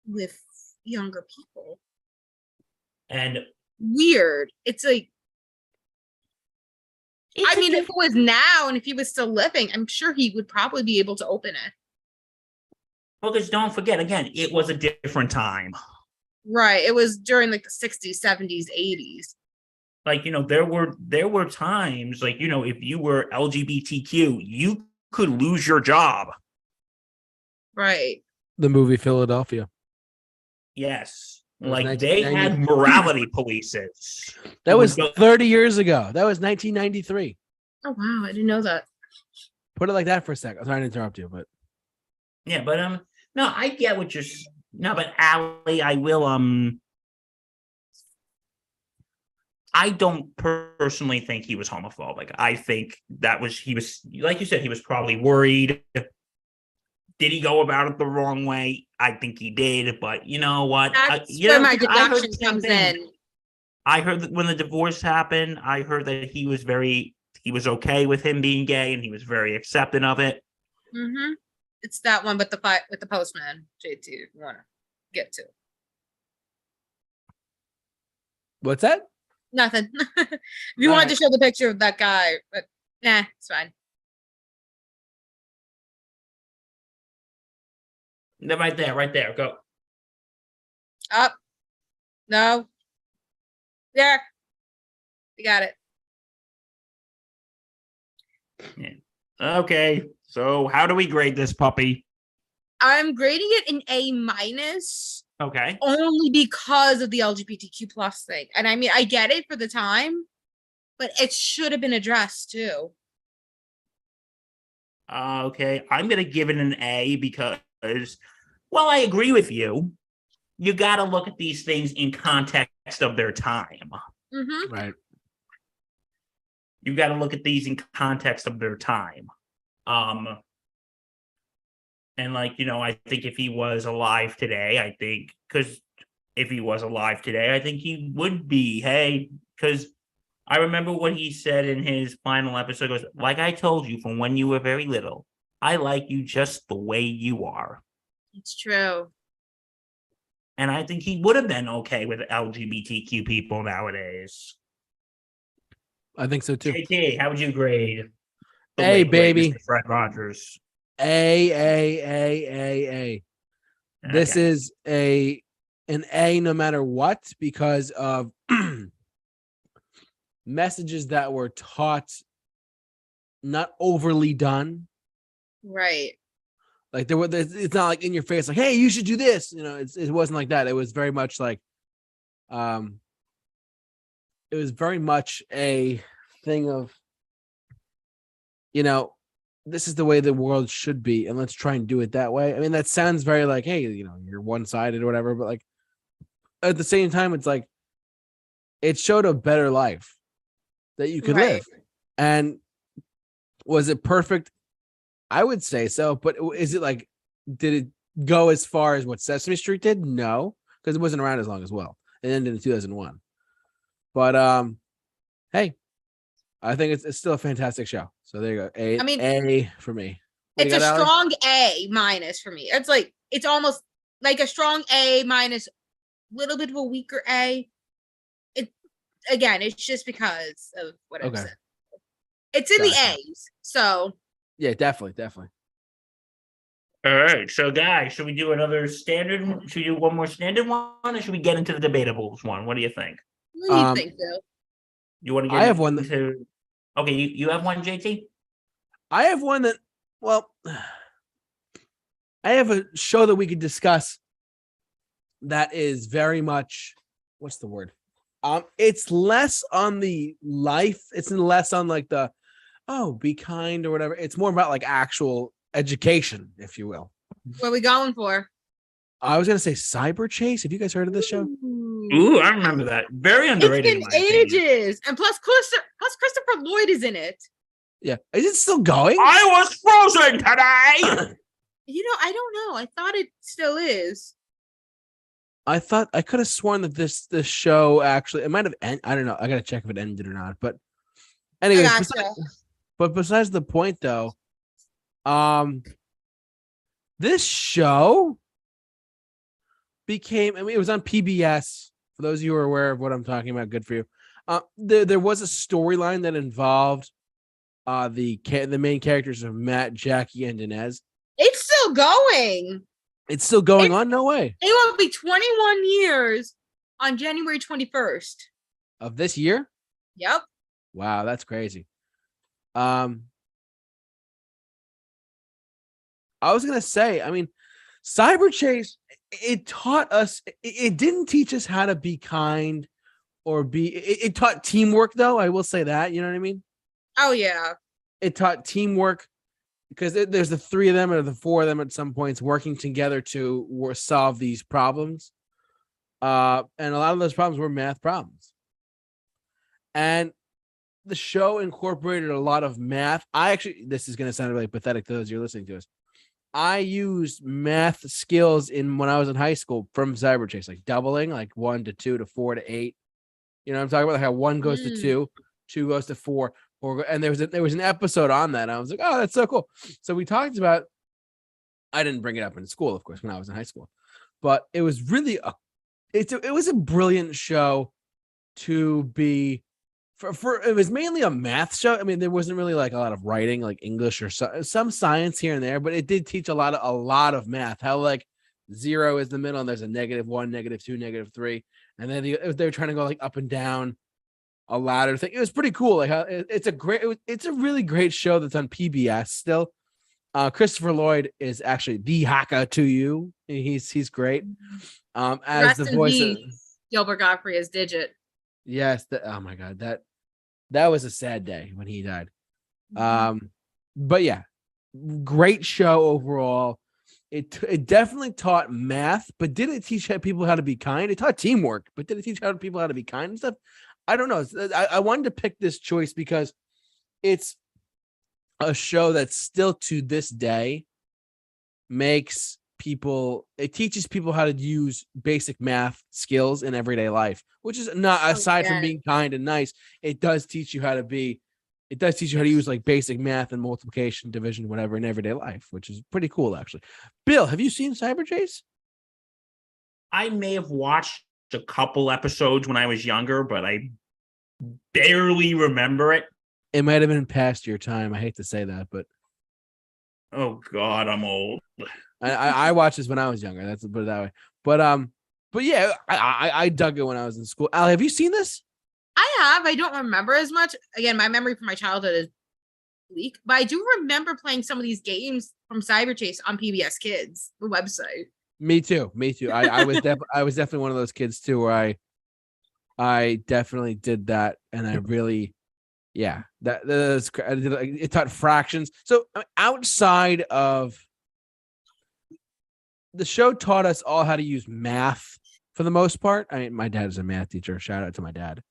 with younger people. And weird. It's like, I mean, if it was now and if he was still living, I'm sure he would probably be able to open it. Well, because don't forget, again, it was a different time. Right. It was during like the 60s, 70s, 80s. Like, there were times, like, if you were LGBTQ, you could lose your job. Right. The movie Philadelphia. Yes. Like, they had morality polices. That was 30 years ago. That was 1993. Oh, wow. I didn't know that. Put it like that for a sec. I'm trying to interrupt you, but. Yeah, but, no, I get what you're. No, but Allie, I will, I don't personally think he was homophobic. I think he was, like you said, he was probably worried. Did he go about it the wrong way? I think he did, but you know what? That's where my deduction comes in. I heard that when the divorce happened, I heard that he was okay with him being gay and he was very accepting of it. Mm-hmm. It's that one with the postman, JT, if you want to get to. What's that? Nothing. If you wanted to show the picture of that guy, but nah, it's fine. Right there. Go. Up. No. There. You got it. Yeah. Okay. So how do we grade this puppy? I'm grading it an A-. Okay. Only because of the LGBTQ plus thing. And I mean, I get it for the time, but it should have been addressed too. Okay. I'm going to give it an A because, well, I agree with you. You got to look at these things in context of their time. Mm-hmm. Right. You got to look at these in context of their time. And like, I think if he was alive today, I think he would be, hey, because I remember what he said in his final episode goes, like I told you from when you were very little, I like you just the way you are. It's true. And I think he would have been okay with LGBTQ people nowadays. I think so too. JT, how would you grade? A, baby. Mr. Fred Rogers. A. This is an A no matter what because of messages that were taught, not overly done. Right. Like it's not like in your face, like, hey, you should do this. It wasn't like that. It was very much like, it was very much a thing of, this is the way the world should be, and let's try and do it that way. I mean, that sounds very like, hey, you're one-sided or whatever, but like at the same time, it's like it showed a better life that you could live. And was it perfect? I would say so, but is it like, did it go as far as what Sesame Street did? No, because it wasn't around as long as well. It ended in 2001. But hey, I think it's still a fantastic show. So there you go. A for me. It's a strong A- for me. It's like it's almost like a strong A minus, little bit of a weaker A. It's just because of what I've said. It's in the A's, so yeah, definitely. All right, so guys, should we do another standard? Should we do one more standard one, or should we get into the debatables one? What do you think? what do you think, Phil? You want to get? I have one. Okay, you have one, JT. I have one that. Well, I have a show that we could discuss. That is very much. What's the word? It's less on the life. It's less on like the, be kind or whatever. It's more about like actual education, if you will. What are we going for? I was gonna say Cyber Chase. Have you guys heard of this show? Ooh, I remember that. Very underrated. It's been ages, and plus Christopher Lloyd is in it. Yeah, is it still going? I was frozen today. I don't know. I thought it still is. I could have sworn that this show actually it might have ended. I don't know. I gotta check if it ended or not. But anyways, besides the point though, this show became. I mean, it was on PBS. For those of you who are aware of what I'm talking about, good for you. There was a storyline that involved the main characters of Matt, Jackie, and Inez. It's still going. It's still going on? No way. It will be 21 years on January 21st. Of this year? Yep. Wow, that's crazy. I was going to say, I mean, Cyber Chase, it taught us, it didn't teach us how to be kind or it taught teamwork, though. I will say that. You know what I mean? Oh, yeah. It taught teamwork. Because there's the three of them or the four of them at some points working together to solve these problems. And a lot of those problems were math problems. And the show incorporated a lot of math. This is going to sound really pathetic to those you're listening to us. I used math skills when I was in high school from Cyber Chase, like doubling, like 1 to 2 to 4 to 8. You know what I'm talking about? Like how 1 goes to 2, 2 goes to 4. And there was an episode on that. And I was like, oh, that's so cool. So we talked about, I didn't bring it up in school, of course, when I was in high school, but it was really it was a brilliant show to be for it was mainly a math show. I mean, there wasn't really like a lot of writing, like English or some science here and there, but it did teach a lot of math, how like 0 is the middle and there's a -1, -2, -3. And then they were trying to go like up and down a ladder thing. It was pretty cool. Like how it's a really great show that's on PBS still. Christopher Lloyd is actually the hacker to you. He's great. As Rest the voice of Gilbert Godfrey as Digit. Yes, oh my god, that was a sad day when he died. But yeah, great show overall. It definitely taught math, but did it teach people how to be kind? It taught teamwork, but did it teach people how to be kind and stuff? I don't know. I wanted to pick this choice because it's a show that still to this day it teaches people how to use basic math skills in everyday life, which is not aside from being kind and nice. It does teach you how to use like basic math and multiplication, division, whatever in everyday life, which is pretty cool, actually. Bill, have you seen Cyber Chase? I may have watched a couple episodes when I was younger, but I barely remember it. It might have been past your time. I hate to say that, but oh god, I'm old. I watched this when I was younger. That's put it that way. But yeah, I dug it when I was in school. Allie, have you seen this? I have. I don't remember as much. Again, my memory from my childhood is weak, but I do remember playing some of these games from Cyber Chase on PBS Kids, the website. Me too. I was definitely one of those kids too, where I definitely did that, and I really, yeah, that's it taught fractions. So outside of the show, taught us all how to use math for the most part. I mean, my dad is a math teacher. Shout out to my dad.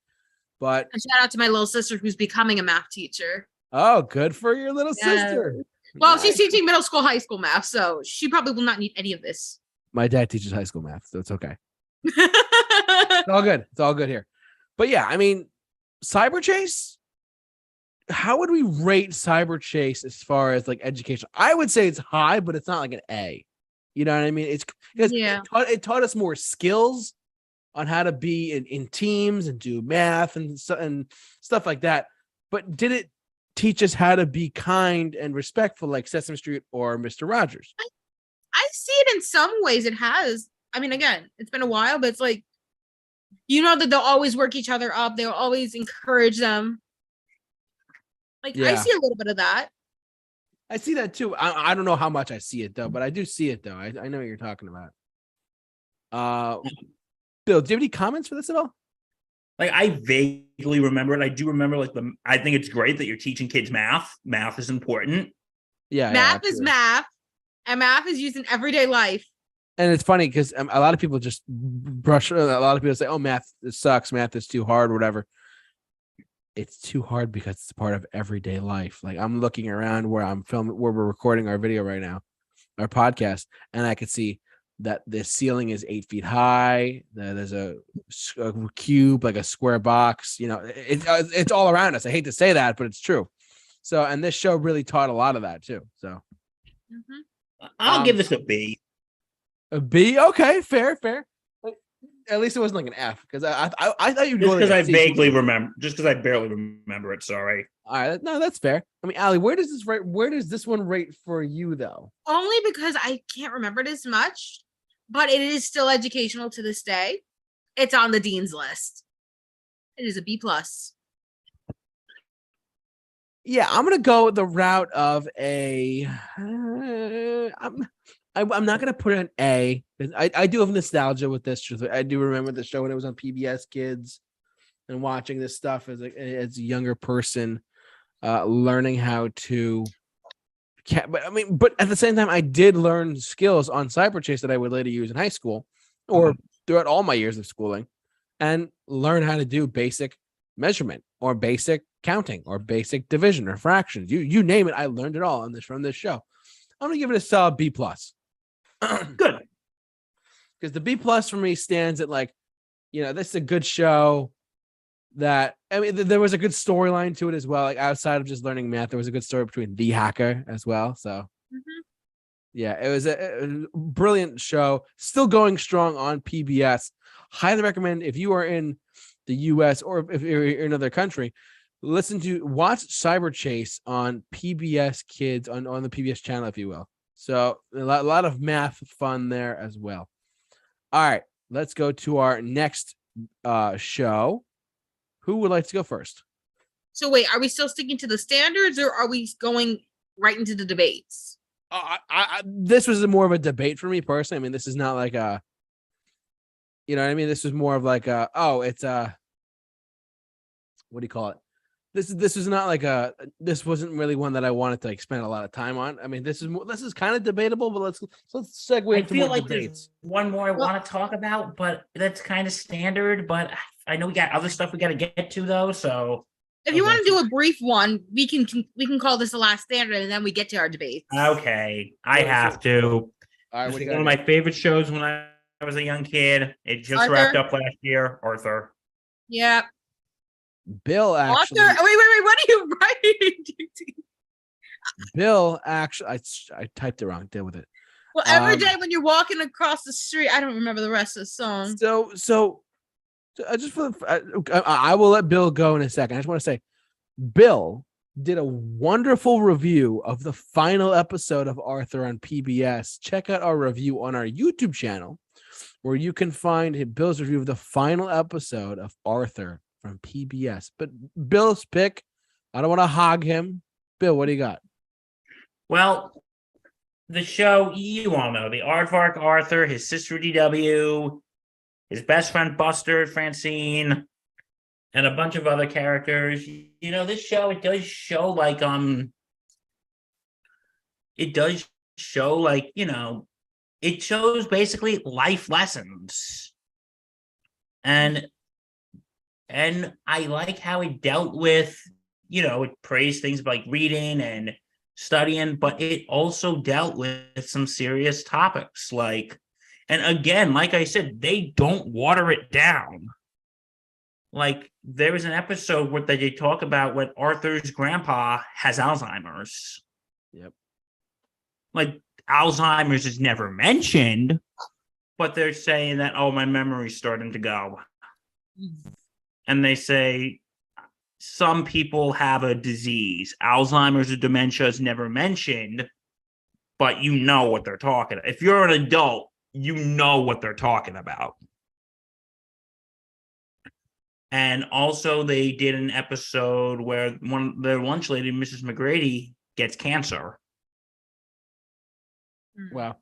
But and shout out to my little sister who's becoming a math teacher. Oh, good for your little sister. Well, she's teaching middle school, high school math, so she probably will not need any of this. My dad teaches high school math, so it's okay. It's all good. It's all good here. But yeah, I mean, Cyber Chase, how would we rate Cyber Chase as far as like education? I would say it's high, but it's not like an A. You know what I mean? It's because Yeah. it taught us more skills on how to be in teams and do math and stuff like that. But did it teach us how to be kind and respectful like Sesame Street or Mr. Rogers? I see it in some ways. It has. I mean, again, it's been a while, but it's like, you know, that they'll always work each other up. They'll always encourage them. Like, I Yeah. see a little bit of that. I see that too. I don't know how much I see it though, but I do see it though. I know what you're talking about. Bill, do you have any comments for this at all? Like, I vaguely remember it. I do remember, like, I think it's great that you're teaching kids math. Math is important. Yeah, Math is math, and math is used in everyday life. And it's funny because a lot of people just brush. A lot of people say, "Oh, math sucks. Math is too hard, or whatever." It's too hard because it's part of everyday life. Like, I'm looking around where I'm filming, where we're recording our video right now, our podcast, and I could see that the ceiling is 8 feet high. There's a cube, like a square box. You know, it's all around us. I hate to say that, but it's true. So, and this show really taught a lot of that too. So, I'll give this a B. A B, okay, fair. At least it wasn't like an F, because I thought you'd go Just because like I a C. vaguely remember, just because I barely remember it. Sorry. All right, no, that's fair. I mean, Allie, where does this one rate for you though? Only because I can't remember it as much, but it is still educational to this day. It's on the dean's list. It is a B plus. Yeah, I'm gonna go the route of a. I'm not gonna put an A, because I do have nostalgia with this. I do remember the show when it was on PBS Kids, and watching this stuff as a younger person, learning how to. But at the same time, I did learn skills on Cyber Chase that I would later use in high school, or throughout all my years of schooling, and learn how to do basic measurement or basic counting or basic division or fractions. You name it, I learned it all from this show. I'm gonna give it a solid B plus. Good. Because the B plus for me stands at, like, this is a good show. That, I mean, there was a good storyline to it as well. Like, outside of just learning math, there was a good story between the hacker as well. So, yeah, it was a brilliant show. Still going strong on PBS. Highly recommend, if you are in the US or if you're in another country, watch Cyber Chase on PBS Kids on the PBS channel, if you will. So a lot of math fun there as well. All right, let's go to our next show. Who would like to go first? So wait, are we still sticking to the standards, or are we going right into the debates? This was more of a debate for me personally. I mean, this is not like a, you know what I mean? This was more of like what do you call it? This is not like this wasn't really one that I wanted to, like, spend a lot of time on. I mean, this is kind of debatable, but let's segue into more debates. There's one more I want to talk about, but that's kind of standard. But I know we got other stuff we got to get to though. So if you want to do a brief one, we can call this the last standard, and then we get to our debate. Okay, I have to. All right, this is one of my favorite shows when I was a young kid. It just wrapped up last year. Arthur. Yeah. Bill actually. Arthur, wait, what are you writing? Bill actually, I typed it wrong. Deal with it. Well, every day when you're walking across the street, I don't remember the rest of the song. So I will let Bill go in a second. I just want to say, Bill did a wonderful review of the final episode of Arthur on PBS. Check out our review on our YouTube channel, where you can find Bill's review of the final episode of Arthur from PBS. But Bill's pick, I don't want to hog him. Bill, what do you got? Well, the show, you all know, the aardvark Arthur, his sister DW, his best friend Buster, Francine, and a bunch of other characters. You know, this show, it does show like, it shows basically life lessons. And I like how it dealt with, it praised things like reading and studying, but it also dealt with some serious topics. Like, and again, like I said, they don't water it down. Like, there was an episode where they talk about when Arthur's grandpa has Alzheimer's. Yep. Like, Alzheimer's is never mentioned, but they're saying that, oh, my memory's starting to go. And they say some people have a disease. Alzheimer's or dementia is never mentioned, but you know what they're talking about. If you're an adult, you know what they're talking about. And also they did an episode where their lunch lady, Mrs. McGrady, gets cancer. Wow.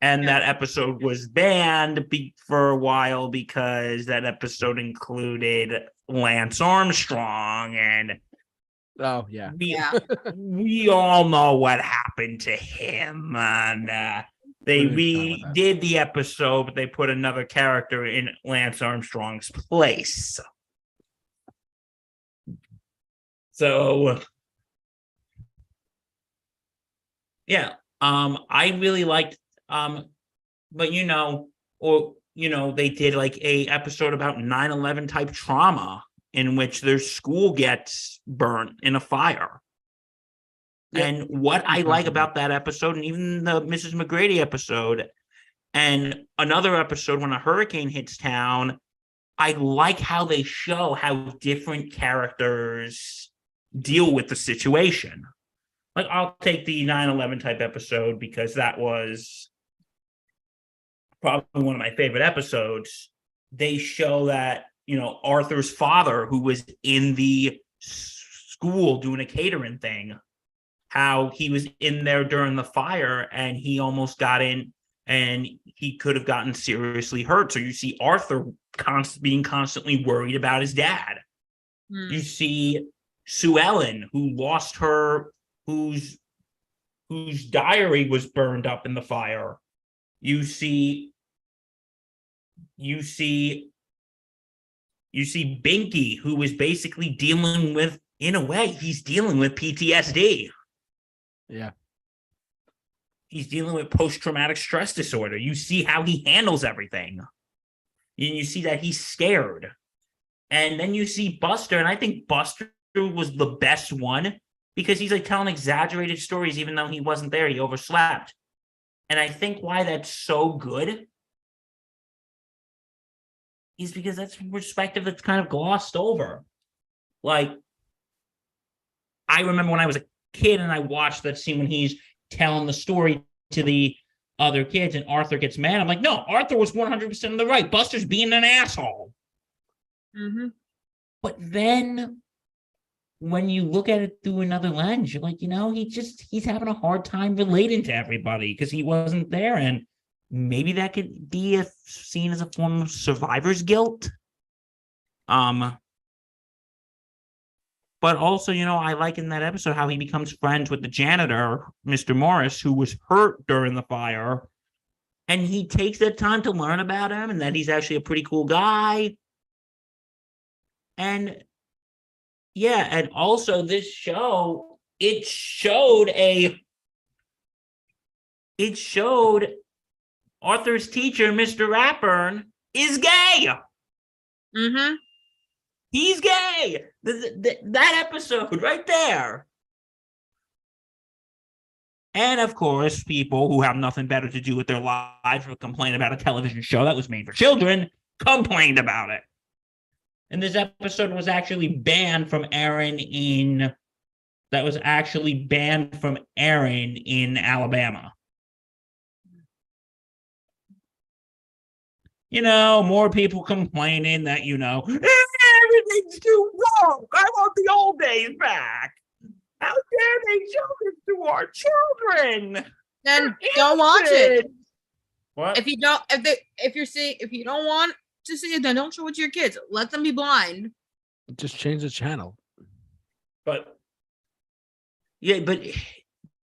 And that episode was banned for a while because that episode included Lance Armstrong, and Oh yeah. we all know what happened to him. And they redid the episode, but they put another character in Lance Armstrong's place. So yeah, I really liked. But they did like a episode about 9/11 type trauma in which their school gets burnt in a fire. Yep. And what I like about that episode, and even the Mrs. McGrady episode, and another episode when a hurricane hits town, I like how they show how different characters deal with the situation. Like, I'll take the 9/11 type episode because that was probably one of my favorite episodes. They show that, Arthur's father, who was in the school doing a catering thing, how he was in there during the fire and he almost got in and he could have gotten seriously hurt. So you see Arthur being constantly worried about his dad. You see Sue Ellen, who lost her, whose diary was burned up in the fire. You see Binky, who was basically dealing with, in a way, he's dealing with PTSD. Yeah. He's dealing with post-traumatic stress disorder. You see how he handles everything. And you see that he's scared. And then you see Buster, and I think Buster was the best one because he's like telling exaggerated stories even though he wasn't there. He overslept. And I think why that's so good is because that's a perspective that's kind of glossed over. Like, I remember when I was a kid and I watched that scene when he's telling the story to the other kids and Arthur gets mad. I'm like, no, Arthur was 100% in the right. Buster's being an asshole. Mm-hmm. But then when you look at it through another lens, you're like, he's having a hard time relating to everybody because he wasn't there. And maybe that could be seen as a form of survivor's guilt. But also, I like in that episode how he becomes friends with the janitor, Mr. Morris, who was hurt during the fire. And he takes that time to learn about him and that he's actually a pretty cool guy. And yeah, and also this show, it showed Arthur's teacher, Mr. Ratburn, is gay. Mm-hmm. He's gay. That episode right there. And of course, people who have nothing better to do with their lives or complain about a television show that was made for children complained about it. And this episode was actually banned from airing in Alabama. More people complaining that, everything's too woke. I want the old days back. How dare they show this to our children? Then don't watch it. What? If you don't want to see it, then don't show it to your kids. Let them be blind. Just change the channel. But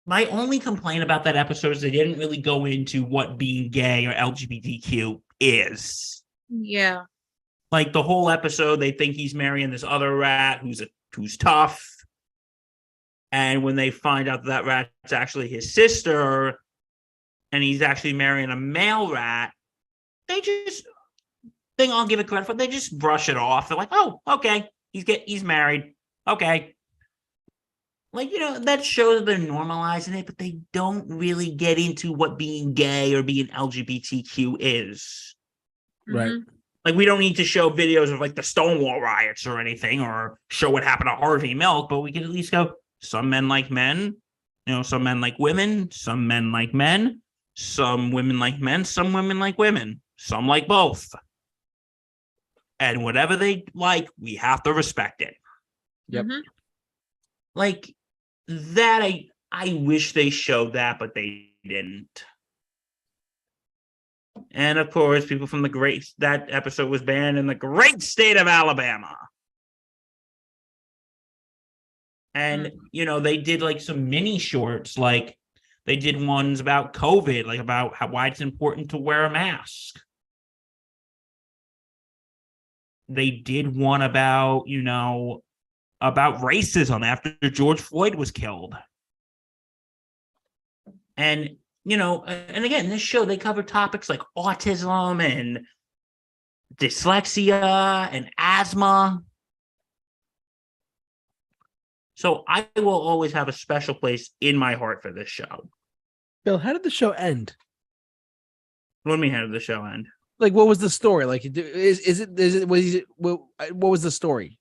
my only complaint about that episode is they didn't really go into what being gay or LGBTQ is. Yeah. Like the whole episode, they think he's marrying this other rat who's tough. And when they find out that rat's actually his sister and he's actually marrying a male rat, I'll give it credit for, they just brush it off. They're like, oh, okay, he's married. Okay. like, that shows they're normalizing it, but they don't really get into what being gay or being LGBTQ is. Right. Mhm. Like, we don't need to show videos of like the Stonewall riots or anything, or show what happened to Harvey Milk, but we can at least go, some men like men, some men like women, some men like men, some women like men, some women like women, some like both. And whatever they like, we have to respect it. Yep. Mhm. Like that, I wish they showed that, but they didn't. And of course, people from that episode was banned in the great state of Alabama. And, they did like some mini shorts, like they did ones about COVID, like about why it's important to wear a mask. They did one about, about racism after George Floyd was killed. And, and again, this show, they cover topics like autism and dyslexia and asthma. So I will always have a special place in my heart for this show. Bill, how did the show end? What do you mean, how did the show end? Like, what was the story? Like, what was the story?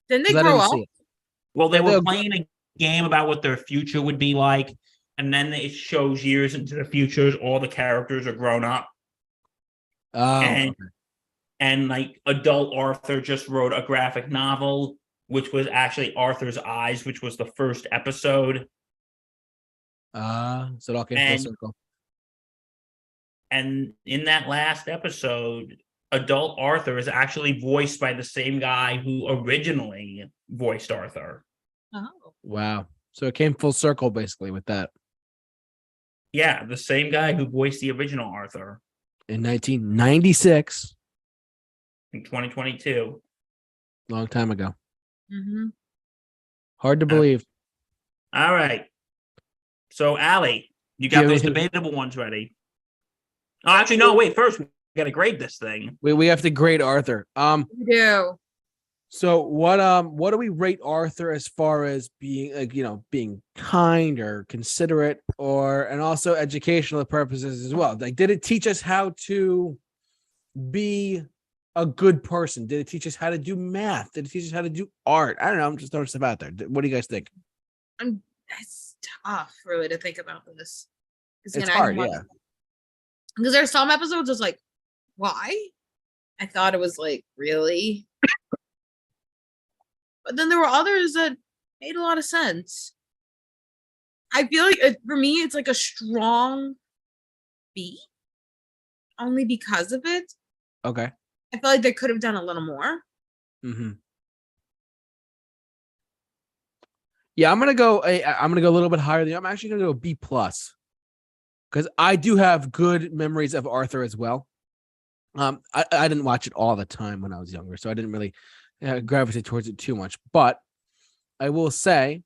Didn't they 'Cause I grow didn't up? see it. Well, they Yeah, were they'll- playing a game about what their future would be like, and then it shows years into the future, all the characters are grown up. Oh, and okay. and like adult Arthur just wrote a graphic novel, which was actually Arthur's Eyes, which was the first episode. So it all came full And circle. And in that last episode, adult Arthur is actually voiced by the same guy who originally voiced Arthur. Oh. Wow. So it came full circle basically with that Yeah, the same guy who voiced the original Arthur in 1996, in 2022. long time ago. Mm-hmm. Hard to believe. All right. So, Allie, you Do you got have those anything- debatable ones ready? Oh, actually, no, wait. First, we got to grade this thing. We have to grade Arthur. We do. So what do we rate Arthur as far as being like, being kind or considerate and also educational purposes as well? Like, did it teach us how to be a good person? Did it teach us how to do math? Did it teach us how to do art? I don't know. I'm just throwing stuff out there. What do you guys think? It's tough really to think about this. It's hard, yeah. Because there's some episodes it's like, why? I thought it was like, really? But then there were others that made a lot of sense. I feel like for me, it's like a strong B, only because of it. Okay. I feel like they could have done a little more. Mm-hmm. Yeah, I'm gonna go a little bit higher than you. I'm actually gonna go B plus, because I do have good memories of Arthur as well. I didn't watch it all the time when I was younger, so I didn't really gravitate towards it too much. But I will say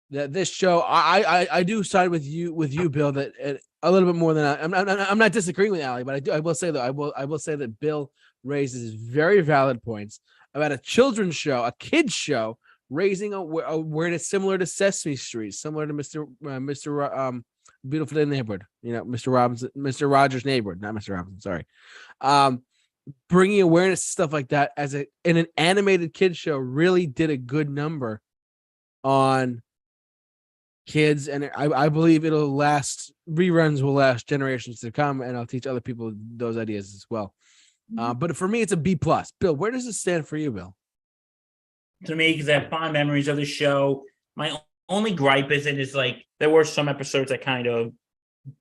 that this show, I do side with you, Bill, that a little bit more than I'm not disagreeing with Allie, but I will say that I will say that Bill raises very valid points about a children's show, a kids show, raising awareness similar to Sesame Street, similar to Mr. Beautiful Day in the Neighborhood, Mr. Rogers' Neighborhood, not Mr. Robinson. Sorry. Bringing awareness to stuff like that in an animated kids show really did a good number on kids, and I believe reruns will last generations to come, and I'll teach other people those ideas as well. But for me, it's a B plus. Bill, where does it stand for you, Bill? To me, because I have fond memories of the show. My only gripe is like there were some episodes I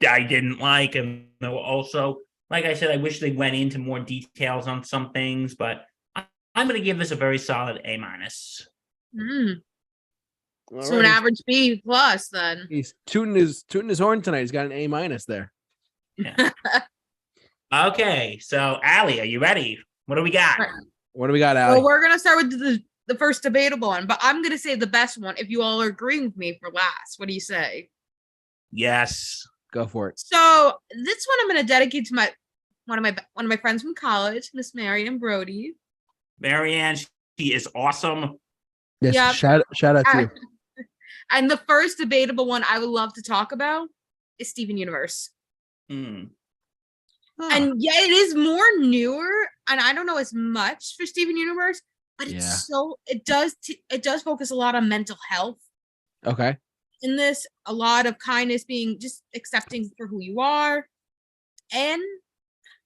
didn't like, and there were also, like I said, I wish they went into more details on some things, but I'm going to give this a very solid A minus. So an average B plus then. He's tooting his horn tonight. He's got an A minus there. Yeah. Okay, so Allie, are you ready? What do we got? Right. What do we got, Allie? Well, we're gonna start with the first debatable one, but I'm gonna say the best one if you all are agreeing with me for last. What do you say? Yes. Go for it. So this one I'm gonna dedicate to one of my friends from college, Miss Marianne Brody. Marianne, she is awesome. Yes, Yeah. shout out to you. And the first debatable one I would love to talk about is Steven Universe. Hmm. And yeah, it is more newer, and I don't know as much for Steven Universe, but it does focus a lot on mental health. Okay. In this, a lot of kindness, being just accepting for who you are, and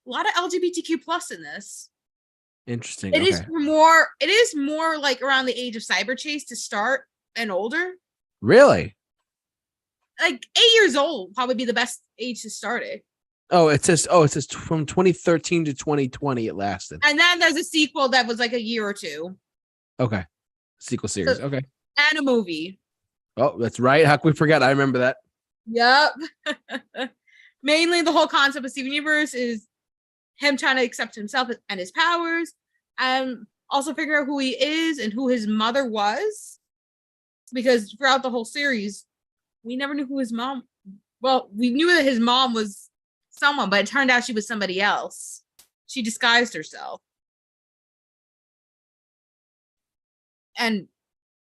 a lot of LGBTQ plus in this. Interesting. It is more like around the age of Cyber Chase to start and older. Really? Like 8 years old, probably be the best age to start it. It says from 2013 to 2020 it lasted. And then there's a sequel that was like a year or two. Okay. Sequel series. So, okay. And a movie. Oh, that's right. How can we forget? I remember that. Yep. Mainly the whole concept of Steven Universe is him trying to accept himself and his powers, and also figure out who he is and who his mother was. Because throughout the whole series, we never knew who his mom. Well, we knew that his mom was someone, but it turned out she was somebody else. She disguised herself. And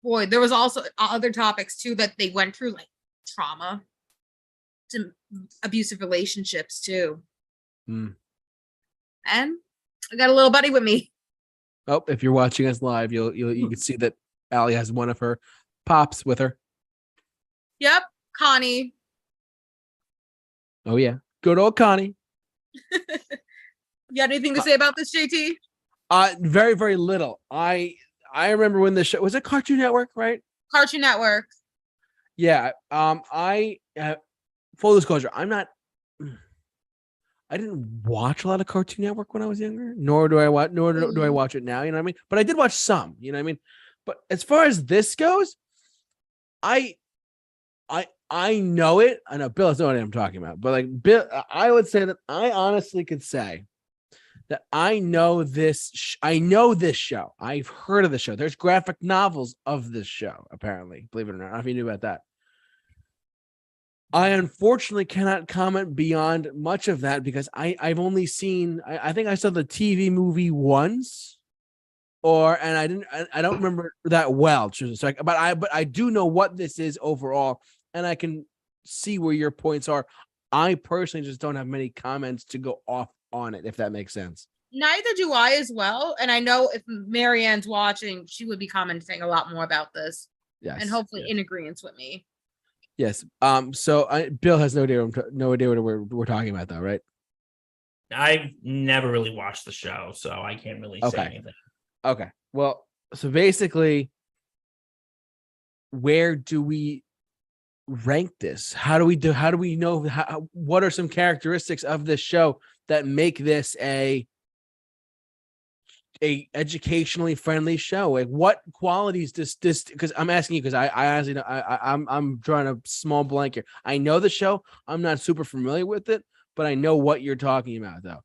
boy, there was also other topics too that they went through, like trauma, to abusive relationships too. And I got a little buddy with me. Oh, if you're watching us live, you can see that Allie has one of her pops with her. Yep, Connie. Oh yeah, good old Connie. You got anything to say about this, JT? Very, very little. I remember when the show was it Cartoon Network, right? Cartoon Network. Yeah. Full disclosure, I didn't watch a lot of Cartoon Network when I was younger, nor do I watch it now. You know what I mean? But I did watch some. You know what I mean? But as far as this goes, I know it. I know Bill has no idea what I'm talking about, but like Bill, I would say that I honestly could say that I know this. I know this show. I've heard of the show. There's graphic novels of this show, apparently. Believe it or not, I don't know if you knew about that. I unfortunately cannot comment beyond much of that because I've only seen. I think I saw the TV movie once, and I don't remember that well. So but I do know what this is overall, and I can see where your points are. I personally just don't have many comments to go off on it, if that makes sense. Neither do I as well. And I know if Marianne's watching, she would be commenting a lot more about this. Yes. And hopefully in agreement with me. Yes. So Bill has no idea what we're talking about, though, right? I've never really watched the show, so I can't really say anything. Okay. Well, so basically, where do we rank this? How do we know what are some characteristics of this show that make this a educationally friendly show? Like, what qualities does this? Because I'm asking you because I honestly know, I'm drawing a small blank here. I know the show. I'm not super familiar with it, but I know what you're talking about, though.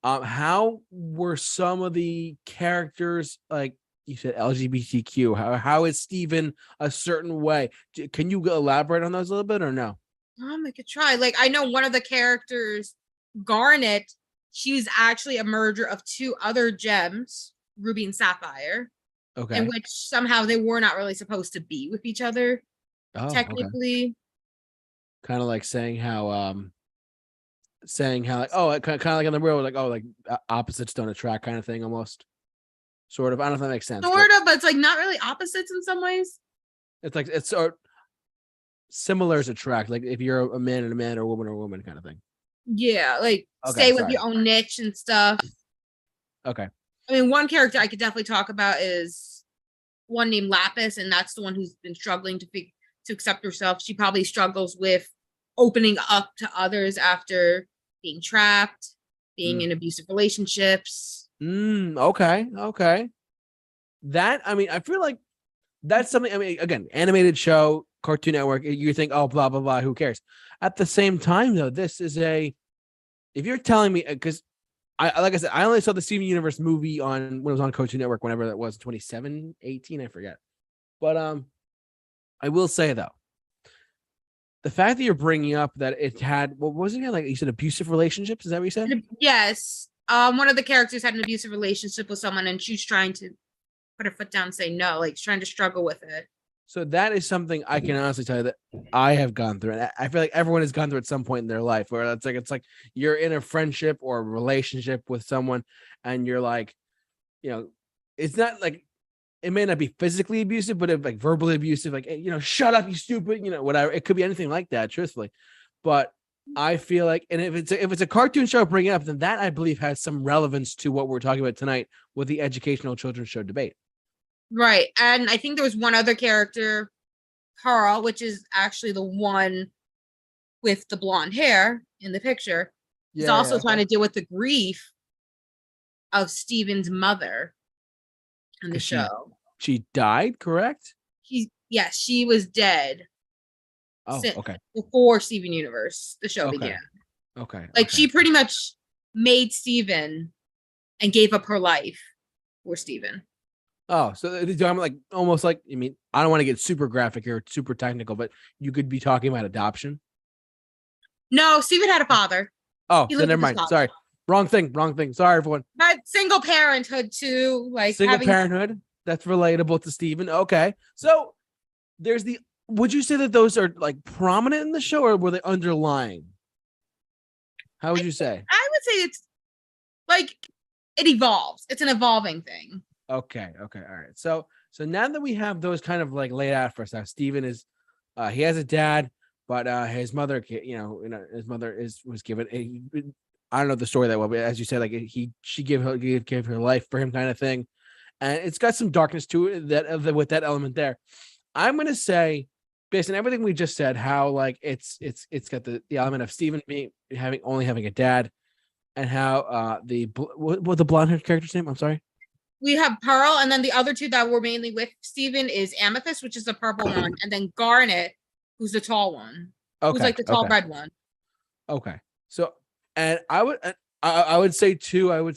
How were some of the characters, like you said, LGBTQ? How is Steven a certain way? Can you elaborate on those a little bit or no? I could try. Like, I know one of the characters, Garnet, she was actually a merger of two other gems, Ruby and Sapphire. Okay. In which somehow they were not really supposed to be with each other. Technically. Okay. Kind of like saying how like, oh, kind of like in the real, like, oh, like opposites don't attract kind of thing, almost. Sort of. I don't know if that makes sense. Sort of, but it's like not really opposites in some ways. It's like it's sort similars attract, like if you're a man and a man or a woman kind of thing. Yeah, like stay with your own niche and stuff. Okay. I mean, one character I could definitely talk about is one named Lapis, and that's the one who's been struggling to accept herself. She probably struggles with opening up to others after being trapped, being in abusive relationships. Okay. That, I mean, I feel like that's something, I mean, again, animated show, Cartoon Network, you think, oh, blah, blah, blah, who cares? At the same time, though, this is if you're telling me, because like I said, I only saw the Steven Universe movie when it was on Cartoon Network, whenever that was, 27, 18, I forget. But I will say, though, the fact that you're bringing up that it had, what was it, like you said, abusive relationships? Is that what you said? Yes. One of the characters had an abusive relationship with someone, and she's trying to put her foot down and say no, like trying to struggle with it. So that is something I can honestly tell you that I have gone through. And I feel like everyone has gone through at some point in their life where it's like you're in a friendship or a relationship with someone and you're like, it's not like it may not be physically abusive, but like verbally abusive, like, hey, shut up, you stupid, whatever. It could be anything like that, truthfully. But I feel like, and if it's a cartoon show bringing up, then that I believe has some relevance to what we're talking about tonight with the educational children's show debate. Right. And I think there was one other character, Carl, which is actually the one with the blonde hair in the picture. He's also trying to deal with the grief of Steven's mother in the show. She died, correct? Yes, she was dead. Oh, okay. Before Steven Universe, the show began. Okay. Like she pretty much made Steven and gave up her life for Steven. Oh, so I'm like almost like, I don't want to get super graphic here, super technical, but you could be talking about adoption. No, Steven had a father. Oh, so never mind. Sorry. Wrong thing. Sorry, everyone. But single parenthood too. Like single parenthood. That's relatable to Steven. Okay. So would you say that those are like prominent in the show or were they underlying? How would you say? I would say it's like it evolves. It's an evolving thing. Okay. All right. So now that we have those kind of like laid out for us now, Steven is he has a dad, but his mother, his mother was given I don't know the story that well, but as you said, like she gave her life for him kind of thing. And it's got some darkness to it with that element there. I'm going to say, based on everything we just said, how like it's got the element of Steven only having a dad, and how what the blonde haired character's name? I'm sorry. We have Pearl, and then the other two that were mainly with Steven is Amethyst, which is the purple one, and then Garnet, who's the tall one, who's like the tall red one. Okay, so and I would say too,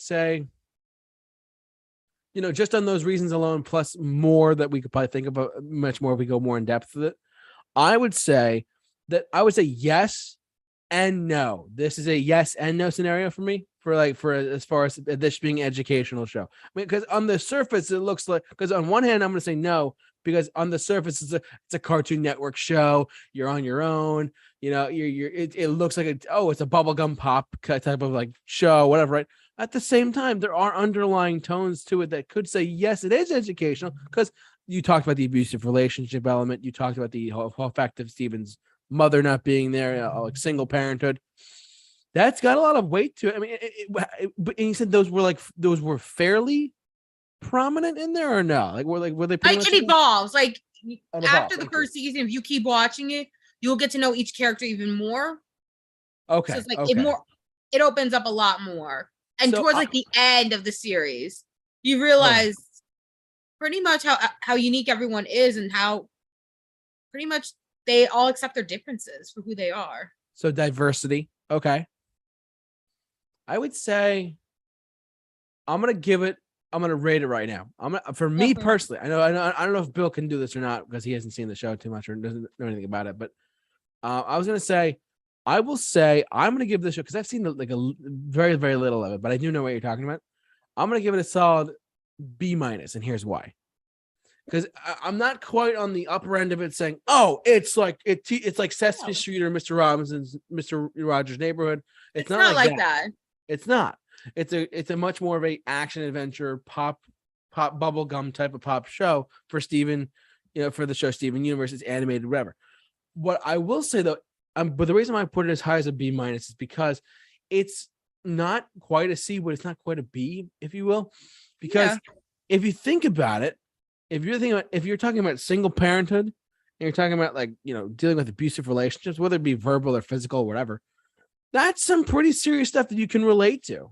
just on those reasons alone, plus more that we could probably think about much more if we go more in depth with it. I would say yes and no. This is a yes and no scenario for me for as far as this being an educational show. I mean, because on the surface it looks like, because on one hand I'm going to say no, because on the surface it's a Cartoon Network show. You're on your own. It looks like it's a bubblegum pop type of like show, whatever, right? At the same time, there are underlying tones to it that could say, yes, it is educational, because you talked about the abusive relationship element. You talked about the whole fact of Steven's mother not being there, like single parenthood. That's got a lot of weight to it. I mean, but you said those were fairly prominent in there, or no? Like were they? It evolves. Like after the first season, if you keep watching it, you'll get to know each character even more. Okay. So it's like it opens up a lot more. And towards like the end of the series, you realize pretty much how unique everyone is and how pretty much they all accept their differences for who they are. So diversity. Okay. I would say I'm going to rate it right now. For me personally, I don't know if Bill can do this or not because he hasn't seen the show too much or doesn't know anything about it. But I was going to say, I'm going to give this show, because I've seen like a very, very little of it, but I do know what you're talking about. I'm going to give it a solid B-, and here's why. Because I'm not quite on the upper end of it saying, it's like Sesame Street or Mr. Rogers' Neighborhood. It's not like that. It's not. It's a much more of a action adventure pop bubblegum type of pop show for Steven, for the show Steven Universe. It's animated, whatever. What I will say though, but the reason why I put it as high as a B- is because it's not quite a C, but it's not quite a B, if you will. Because if you think about it, if you're talking about single parenthood and you're talking about dealing with abusive relationships, whether it be verbal or physical or whatever, that's some pretty serious stuff that you can relate to.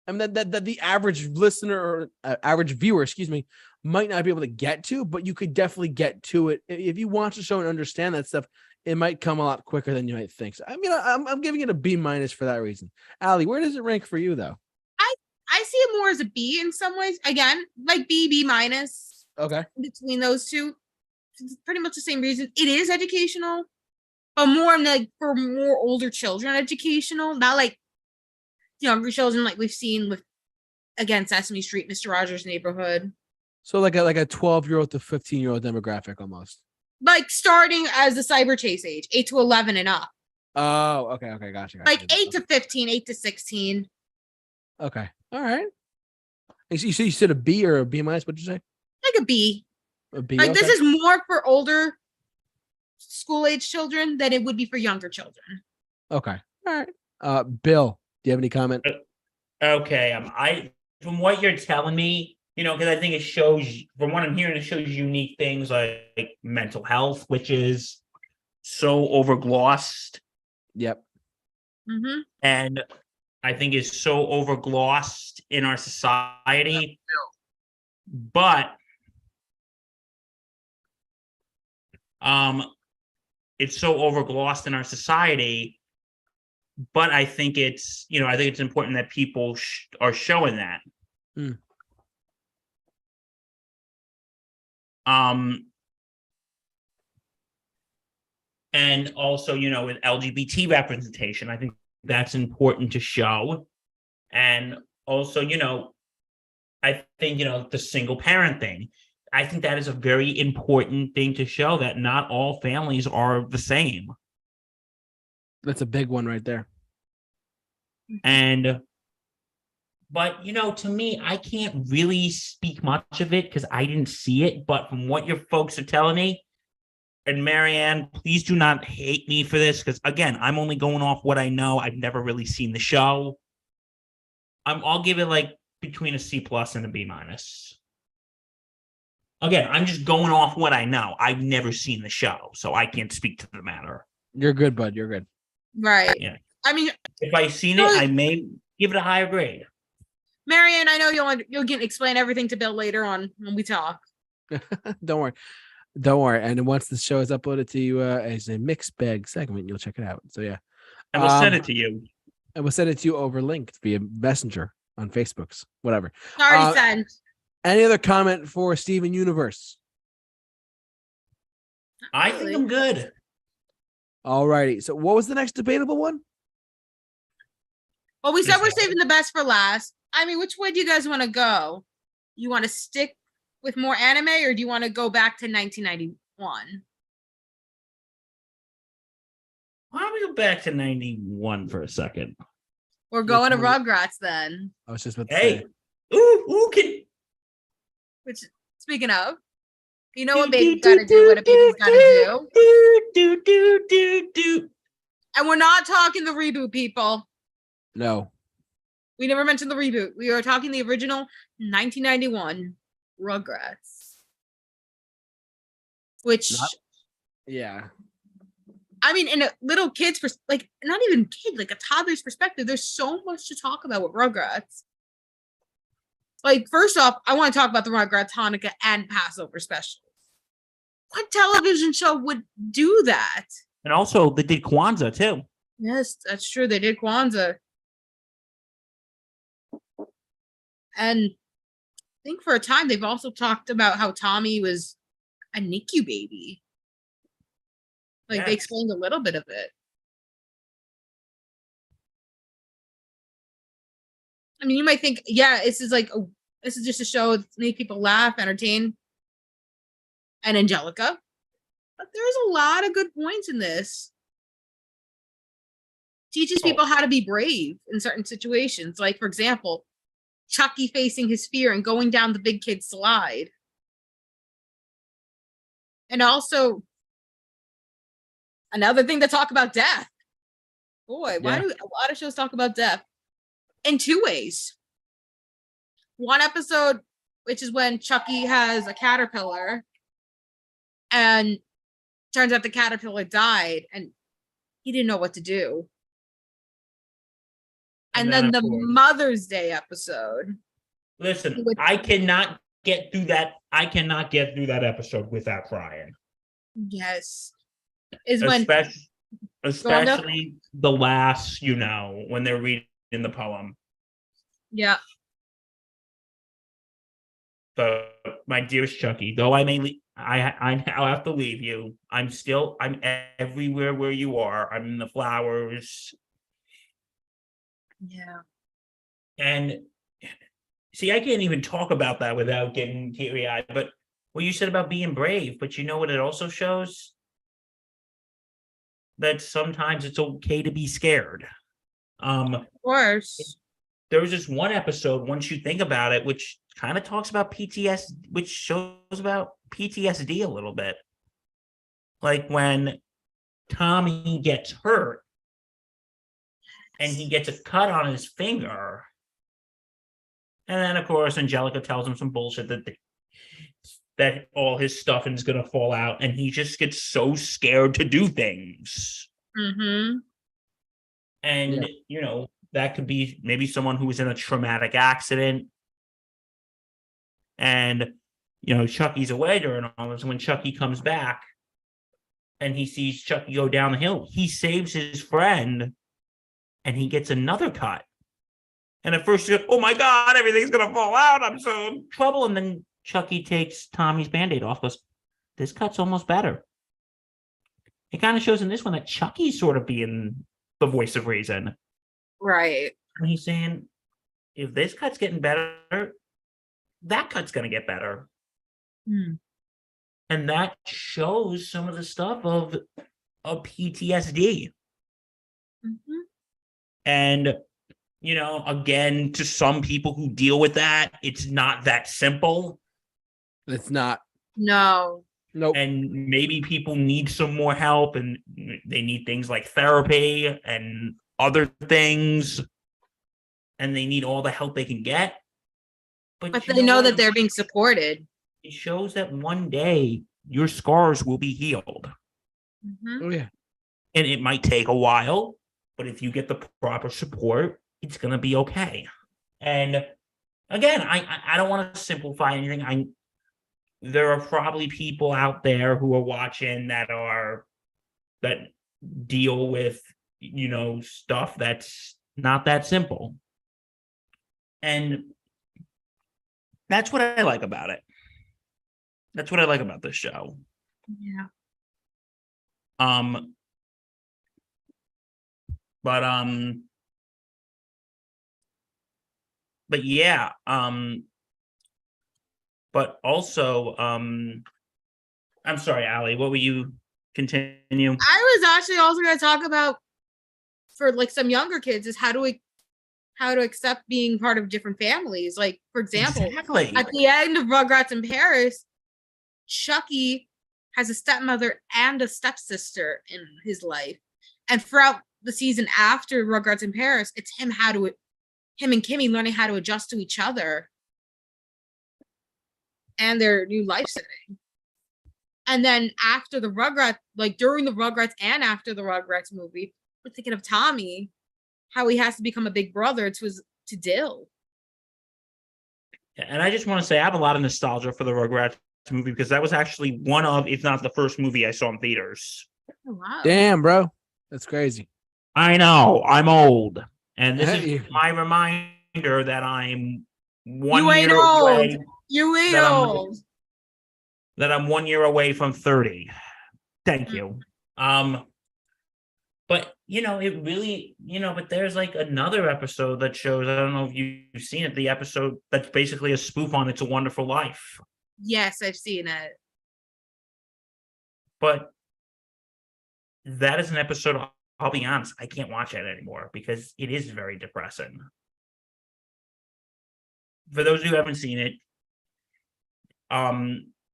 I mean, that the average listener or average viewer, might not be able to get to, but you could definitely get to it. If you watch the show and understand that stuff, it might come a lot quicker than you might think. So, I mean, I'm giving it a B- for that reason. Allie, where does it rank for you, though? I see it more as a B in some ways. Again, like B-. Okay. Between those two, it's pretty much the same reason. It is educational, but more for more older children educational, not like younger children like we've seen with, again, Sesame Street, Mr. Rogers' Neighborhood. So like a 12-year-old to 15-year-old demographic almost. Like starting as the cyber chase age, 8 to 11 and up. Oh, okay, gotcha. Like 8 to 15, 8 to 16. Okay, all right. You said a B or a B minus? What'd you say? Like a B. A B. Like okay. this is more for older school age children than it would be for younger children. Okay, all right. Bill, do you have any comment? Okay, from what you're telling me, because I think it shows, from what I'm hearing, it shows unique things like mental health, which is so overglossed. Yep. Mm-hmm. And I think is so overglossed in our society. But it's so overglossed in our society. But I think it's important that people are showing that. Mm. And also, with LGBT representation, I think that's important to show. And also, I think, the single parent thing, I think that is a very important thing to show, that not all families are the same. That's a big one right there. But, to me, I can't really speak much of it because I didn't see it. But from what your folks are telling me, and Marianne, please do not hate me for this, because, again, I'm only going off what I know. I've never really seen the show. I'll give it like between a C+ and a B-. Again, I'm just going off what I know. I've never seen the show, so I can't speak to the matter. You're good, bud. You're good. Right. Yeah. I mean, if I've seen it, I may give it a higher grade. Marianne, I know you'll get explain everything to Bill later on when we talk. Don't worry. And once the show is uploaded to you as a mixed bag segment, you'll check it out. So yeah, I will send it to you. I will send it to you over linked via Messenger on Facebook's whatever. Already sent. Any other comment for Steven Universe? I think I'm good. All righty. So what was the next debatable one? Well, we said we're saving the best for last. I mean, which way do you guys want to go? You want to stick with more anime, or do you want to go back to 1991? Why don't we go back to 91 for a second? We're going to Rugrats then. I was just about to say. Which, speaking of, you know what baby's got to do, what a baby's got to do. And we're not talking the reboot, people. No. We never mentioned the reboot. We are talking the original 1991 Rugrats. Which, yeah. I mean, in a little kid's not even kid, like a toddler's perspective, there's so much to talk about with Rugrats. Like, first off, I want to talk about the Rugrats Hanukkah and Passover specials. What television show would do that? And also, they did Kwanzaa, too. Yes, that's true. They did Kwanzaa. And I think for a time, they've also talked about how Tommy was a NICU baby. Like, They explained a little bit of it. I mean, you might think, yeah, this is just a show to make people laugh, entertain, and Angelica. But there's a lot of good points in this. Teaches people how to be brave in certain situations. Like, for example, Chucky facing his fear and going down the big kid slide. And also, another thing to talk about death. Boy, why do a lot of shows talk about death? In two ways. One episode, which is when Chucky has a caterpillar, and turns out the caterpillar died, and he didn't know what to do. And then the Mother's Day episode. Listen, I cannot get through that. I cannot get through that episode without crying. Yes. Especially the last, when they're reading the poem. Yeah. But my dearest Chucky, though I'll have to leave you. I'm everywhere where you are. I'm in the flowers. Yeah. And See, I can't even talk about that without getting teary-eyed. But what you said about being brave, but you know what it also shows? That sometimes it's okay to be scared. Of course. There was this one episode, once you think about it, which kind of talks about PTSD, which shows about PTSD a little bit. Like when Tommy gets hurt and he gets a cut on his finger. And then, of course, Angelica tells him some bullshit that all his stuffing's going to fall out. And he just gets so scared to do things. Mm-hmm. And, that could be maybe someone who was in a traumatic accident. And, Chucky's away during all this. When Chucky comes back and he sees Chucky go down the hill, he saves his friend and he gets another cut. And at first, oh my God, everything's going to fall out. I'm so in trouble. And then Chucky takes Tommy's Band-Aid off, goes, this cut's almost better. It kind of shows in this one that Chucky's sort of being the voice of reason. Right. And he's saying, if this cut's getting better, that cut's going to get better. And that shows some of the stuff of PTSD. Mm-hmm. And, again, to some people who deal with that, it's not that simple. It's not. No. Nope. And maybe people need some more help, and they need things like therapy and other things, and they need all the help they can get. But they know that they're being supported. It shows that one day your scars will be healed. Mm-hmm. Oh, yeah. And it might take a while, but if you get the proper support, it's going to be okay. And again, I don't want to simplify anything. There are probably people out there who are watching that deal with, stuff that's not that simple. And that's what I like about it. That's what I like about this show. Yeah. But yeah, but also, I'm sorry, Allie, what were you continue? I was actually also going to talk about, for like some younger kids, is how to accept being part of different families. Like, for example, Exactly. At the end of Rugrats in Paris, Chucky has a stepmother and a stepsister in his life. And throughout the season after Rugrats in Paris, it's him and Kimmy learning how to adjust to each other and their new life setting. And then after the Rugrats, like during the Rugrats and after the Rugrats movie, we're thinking of Tommy, how he has to become a big brother to Dill. And I just want to say I have a lot of nostalgia for the Rugrats movie, because that was actually one of, if not the first movie I saw in theaters. Oh, wow. Damn, bro. That's crazy. I know, I'm old. And this Hey. is my reminder that I'm 1 You ain't year old. away. You ain't that old. That I'm 1 year away from 30. Thank you. But it really, but there's like another episode that shows, I don't know if you've seen it, the episode that's basically a spoof on It's a Wonderful Life. Yes, I've seen it. But that is an episode, I'll be honest, I can't watch it anymore because it is very depressing. For those who haven't seen it,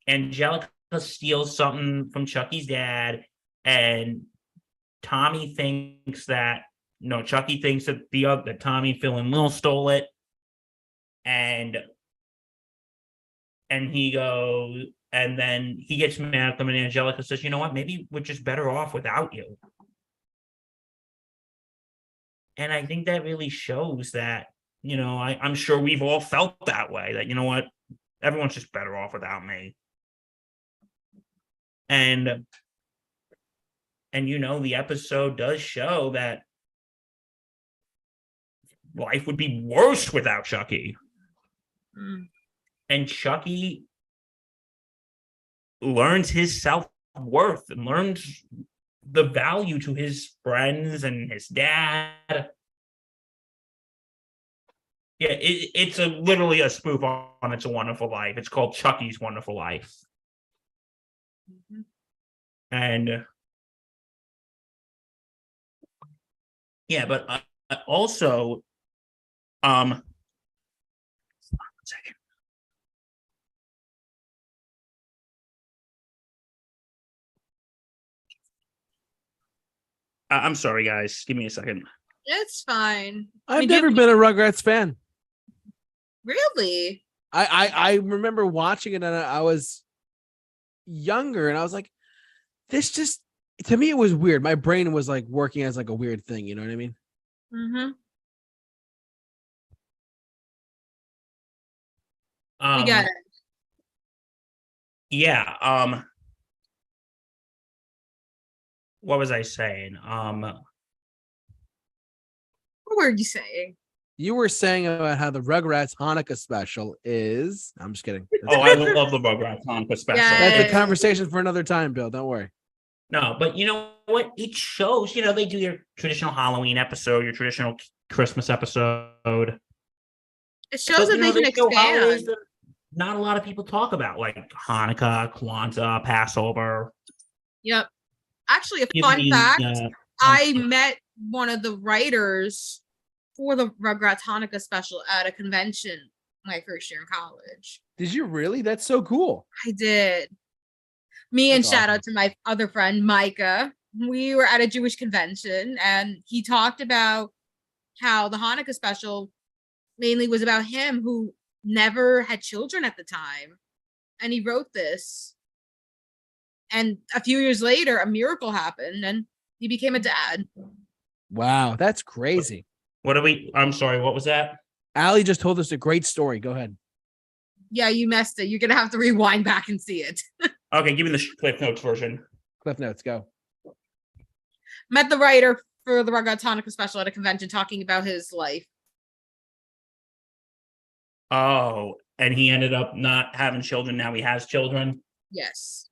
Angelica steals something from Chucky's dad, and Tommy thinks that Chucky thinks that Tommy, Phil, and Lil stole it, and he goes, and then he gets mad at them, and Angelica says, "You know what? Maybe we're just better off without you." And I think that really shows that, I'm sure we've all felt that way, that, what, everyone's just better off without me. And the episode does show that life would be worse without Chucky. And Chucky learns his self-worth and learns the value to his friends and his dad. Yeah, it's literally a spoof on It's a Wonderful Life. It's called Chucky's Wonderful Life. Mhm. And yeah, but also, one second. I'm sorry, guys. Give me a second. It's fine. I've never been a Rugrats fan. Really? I remember watching it and I was younger and I was like, this just, to me, it was weird. My brain was like working as like a weird thing. You know what I mean? Mm-hmm. We Um, got it. yeah. What was I saying? What were you saying? You were saying about how the Rugrats Hanukkah special is. I'm just kidding. I love the Rugrats Hanukkah special. That's Yeah. a conversation for another time, Bill. Don't worry. No, but you know what? It shows, they do your traditional Halloween episode, your traditional Christmas episode. It shows that they can show holidays expand. that not a lot of people talk about, like Hanukkah, Kwanzaa, Passover. Yep. Actually, a Give fun me, fact, I met one of the writers for the Rugrats Hanukkah special at a convention my first year in college. Did you really? That's so cool. I did. Me and That's shout awesome. out to my other friend, Micah. We were at a Jewish convention and he talked about how the Hanukkah special mainly was about him who never had children at the time. And he wrote this. And a few years later, a miracle happened and he became a dad. Wow, that's crazy. I'm sorry, what was that? Allie just told us a great story. Go ahead. Yeah, you messed it. You're going to have to rewind back and see it. Okay, give me the Cliff Notes version. Cliff Notes, go. Met the writer for the Rugrats Hanukkah special at a convention talking about his life. Oh, and he ended up not having children. Now he has children. Yes.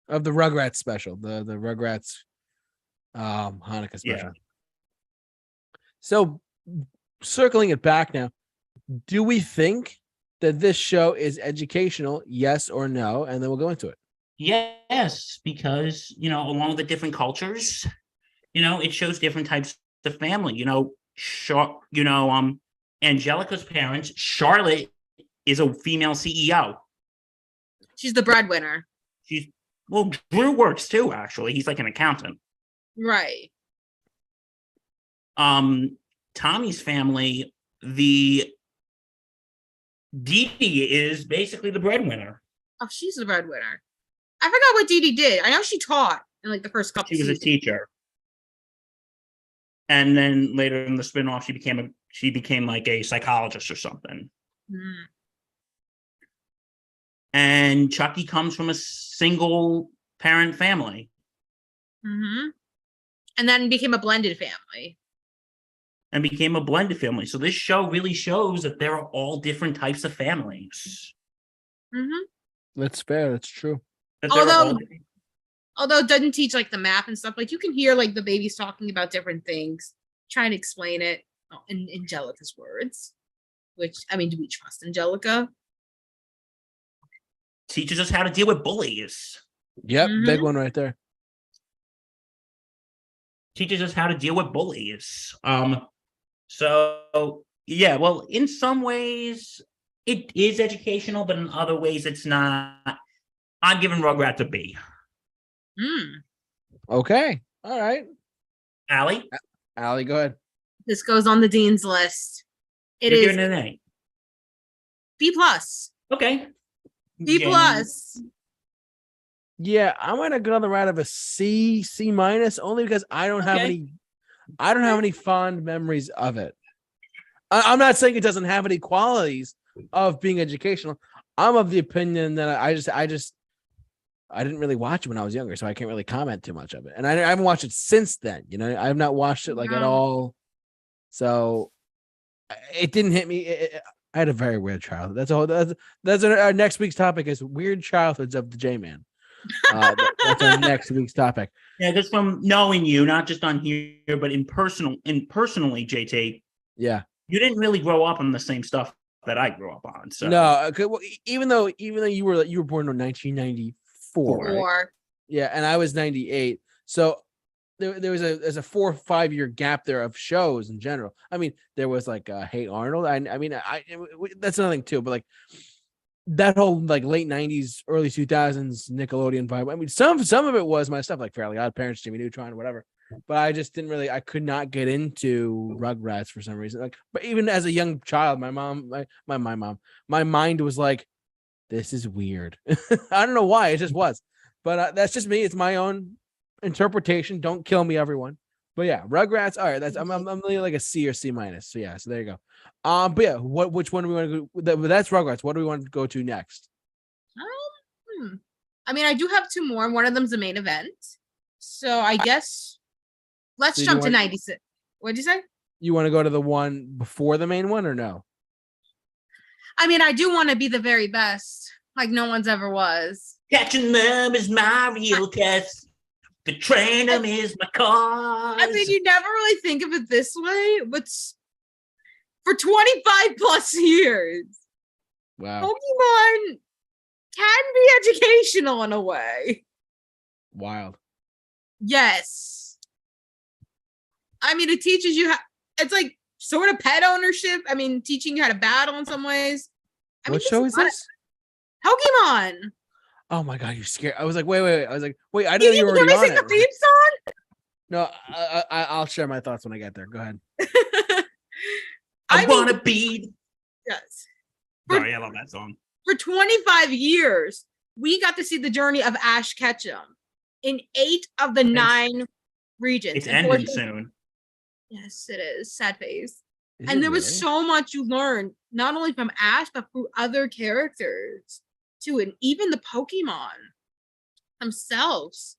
Of the Rugrats special, the Rugrats Hanukkah special. Yeah. So circling it back now, do we think that this show is educational? Yes or no? And then we'll go into it. Yes, because, along with the different cultures, it shows different types of family. Angelica's parents, Charlotte, is a female CEO. She's the breadwinner. Drew works too, actually. He's like an accountant. Right. Tommy's family, the Dee Dee is basically the breadwinner. Oh, she's the breadwinner. I forgot what Dee Dee did. I know she taught in like the first couple She was seasons. a teacher. And then later in the spinoff, she became like a psychologist or something. Mm. And Chucky comes from a single parent family. Mm-hmm. And then became a blended family. So this show really shows that there are all different types of families. Mm-hmm. That's fair. That's true. Although it doesn't teach like the math and stuff, like you can hear like the babies talking about different things, trying to explain it in Angelica's words. Which, I mean, do we trust Angelica? Teaches us how to deal with bullies. Yep, big one right there. Teaches us how to deal with bullies. So yeah, well, in some ways it is educational, but in other ways it's not. I'm giving Rugrats a B. Okay. All right. Allie, go ahead. This goes on the dean's list. You're giving it an A. B plus. Okay. B plus. Yeah, I'm gonna go on the route of a C minus, only because I don't have any fond memories of it. I'm not saying it doesn't have any qualities of being educational. I'm of the opinion that I didn't really watch it when I was younger, so I can't really comment too much of it. And I haven't watched it since then. I have not watched it at all. So it didn't hit me. I had a very weird childhood. That's our next week's topic is weird childhoods of the J-Man. That's our next week's topic. Yeah, just from knowing you, not just on here, but personally, JT. Yeah. You didn't really grow up on the same stuff that I grew up on. So No, okay, well, even though you were born in 1994, right? Or Yeah, and I was 98. So there's a 4 or 5 year gap there of shows in general. I mean, there was like Hey Arnold. That's another thing too, but like that whole like late 90s, early 2000s Nickelodeon vibe. I mean, some of it was my stuff like Fairly Odd Parents, Jimmy Neutron, whatever. But I just didn't really, I could not get into Rugrats for some reason. Like, but even as a young child, my mind was like, this is weird. I don't know why, it just was. But that's just me. It's my own interpretation. Don't kill me, everyone. But yeah, Rugrats. All right, I'm really like a C or C minus. So yeah, so there you go. But yeah, which one do we want to go? That's Rugrats. What do we want to go to next? I mean, I do have two more, and one of them's the main event. So I guess let's jump to 96. What'd you say? You want to go to the one before the main one or no? I mean, I do want to be the very best, like no one's ever was. Catching them is my real test. Betraying them is my cause. I mean, you never really think of it this way, but for 25 plus years, wow, Pokemon can be educational in a way. Wild. Yes. I mean, it teaches you how, it's like sort of pet ownership. I mean, teaching you how to battle in some ways. What show is this? Pokemon. Oh my god, you're scared. I was like, wait. I was like, wait, I didn't know you were already on it. The theme song? No, I'll share my thoughts when I get there. Go ahead. I want to be. Yes. Sorry, I love that song. For 25 years, we got to see the journey of Ash Ketchum in 8 of the 9 regions. It's ending soon. Yes, it is. Sad face. And there was so much you learned, not only from Ash, but through other characters too, and even the Pokemon themselves.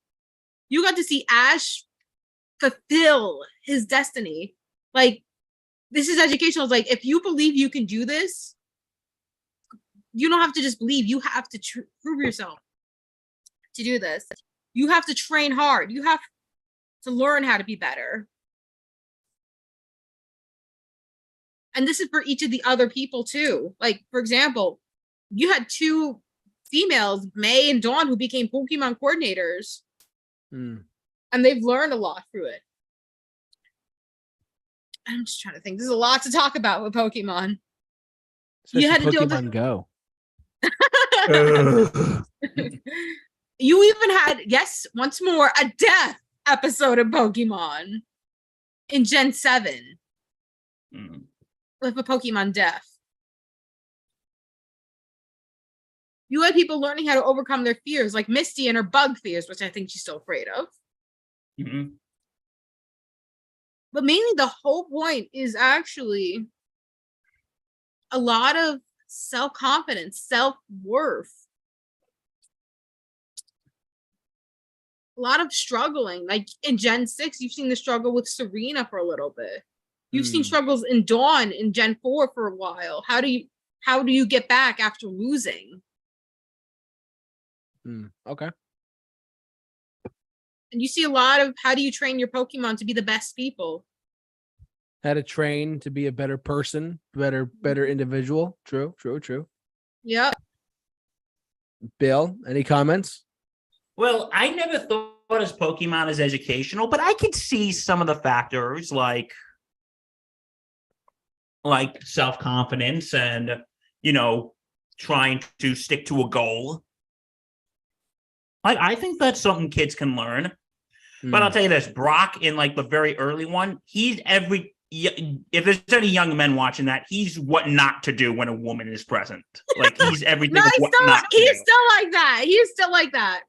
You got to see Ash fulfill his destiny. Like, this is educational. It's like, if you believe you can do this, you don't have to just believe. You have to prove yourself to do this. You have to train hard. You have to learn how to be better. And this is for each of the other people too. Like, for example, you had 2 females, May and Dawn, who became Pokemon coordinators. And they've learned a lot through it. I'm just trying to think. There's a lot to talk about with Pokemon. Especially you had to Pokemon Go. You even had, yes, once more, a death episode of Pokemon in Gen 7 with a Pokemon death. You had people learning how to overcome their fears, like Misty and her bug fears, which I think she's still afraid of. But mainly the whole point is actually a lot of self-confidence, self-worth. A lot of struggling. Like in Gen 6, you've seen the struggle with Serena for a little bit. You've seen struggles in Dawn in Gen 4 for a while. How do you get back after losing? Okay. And you see a lot of how do you train your Pokemon to be the best people? How to train to be a better person, better individual. True. Yep. Bill, any comments? Well, I never thought as Pokemon as educational, but I could see some of the factors like self-confidence and, trying to stick to a goal. I think that's something kids can learn. But I'll tell you this, Brock in like the very early one, if there's any young men watching that, he's what not to do when a woman is present. Like he's everything. No, he's still like that.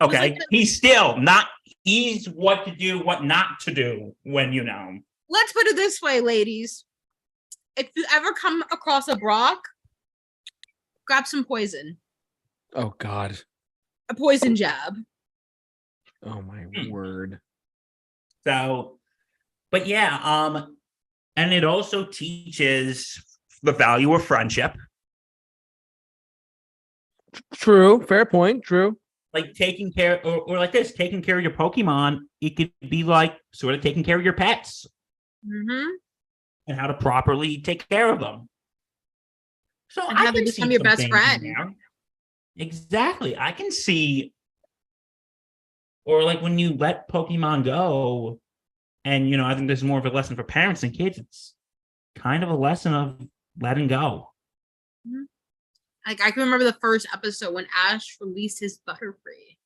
Okay. He's what to do, what not to do when Let's put it this way, ladies. If you ever come across a Brock, grab some poison. Oh God. A poison jab. Oh my word. So, but yeah, and it also teaches the value of friendship. True. Fair point. True. Like taking care or like this, taking care of your Pokemon, it could be like sort of taking care of your pets. and how to properly take care of them. So And I how to can become see your some best things friend. in there. Exactly. I can see, or like when you let Pokemon go, and I think there's more of a lesson for parents and kids. It's kind of a lesson of letting go. Mhm. Like I can remember the first episode when Ash released his Butterfree.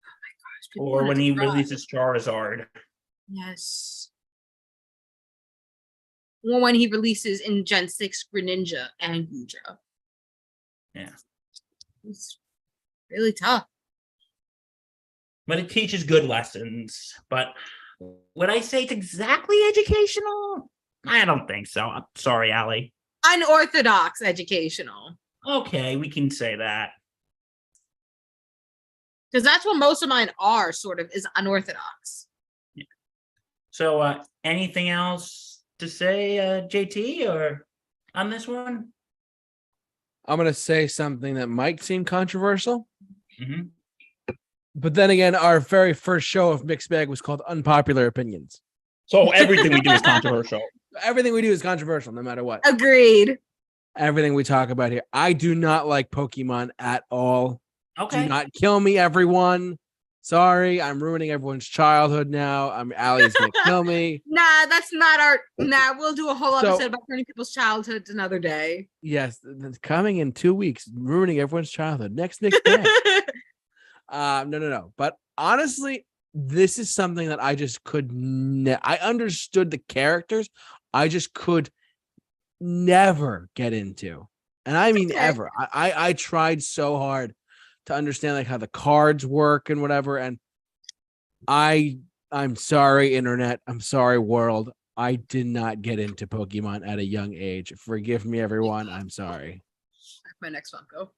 Oh my gosh! People Or wanted when to he cry. releases Charizard. Yes. Or when he releases in Gen 6 Greninja and Gudra. Yeah. It's really tough. But it teaches good lessons. But would I say it's exactly educational? I don't think so. I'm sorry, Allie. Unorthodox educational. Okay, we can say that. Because that's what most of mine are, sort of, is unorthodox. Yeah. So anything else to say, JT, or on this one? I'm going to say something that might seem controversial. Mm-hmm. But then again, our very first show of Mixed Bag was called Unpopular Opinions. So everything we do is controversial. Everything we do is controversial, no matter what. Agreed. Everything we talk about here. I do not like Pokemon at all. Okay. Do not kill me, everyone. Sorry, I'm ruining everyone's childhood now. Allie's going to kill me. Nah, that's not our... Nah, we'll do a whole So- episode about ruining people's childhoods another day. Yes, it's coming in 2 weeks, ruining everyone's childhood. Next Mixed Bag. No. But honestly, this is something that I just could. I understood the characters. I just could never get into, and I mean Okay. ever. I tried so hard to understand like how the cards work and whatever. And I'm sorry, internet. I'm sorry, world. I did not get into Pokemon at a young age. Forgive me, everyone. I'm sorry. My next Funko.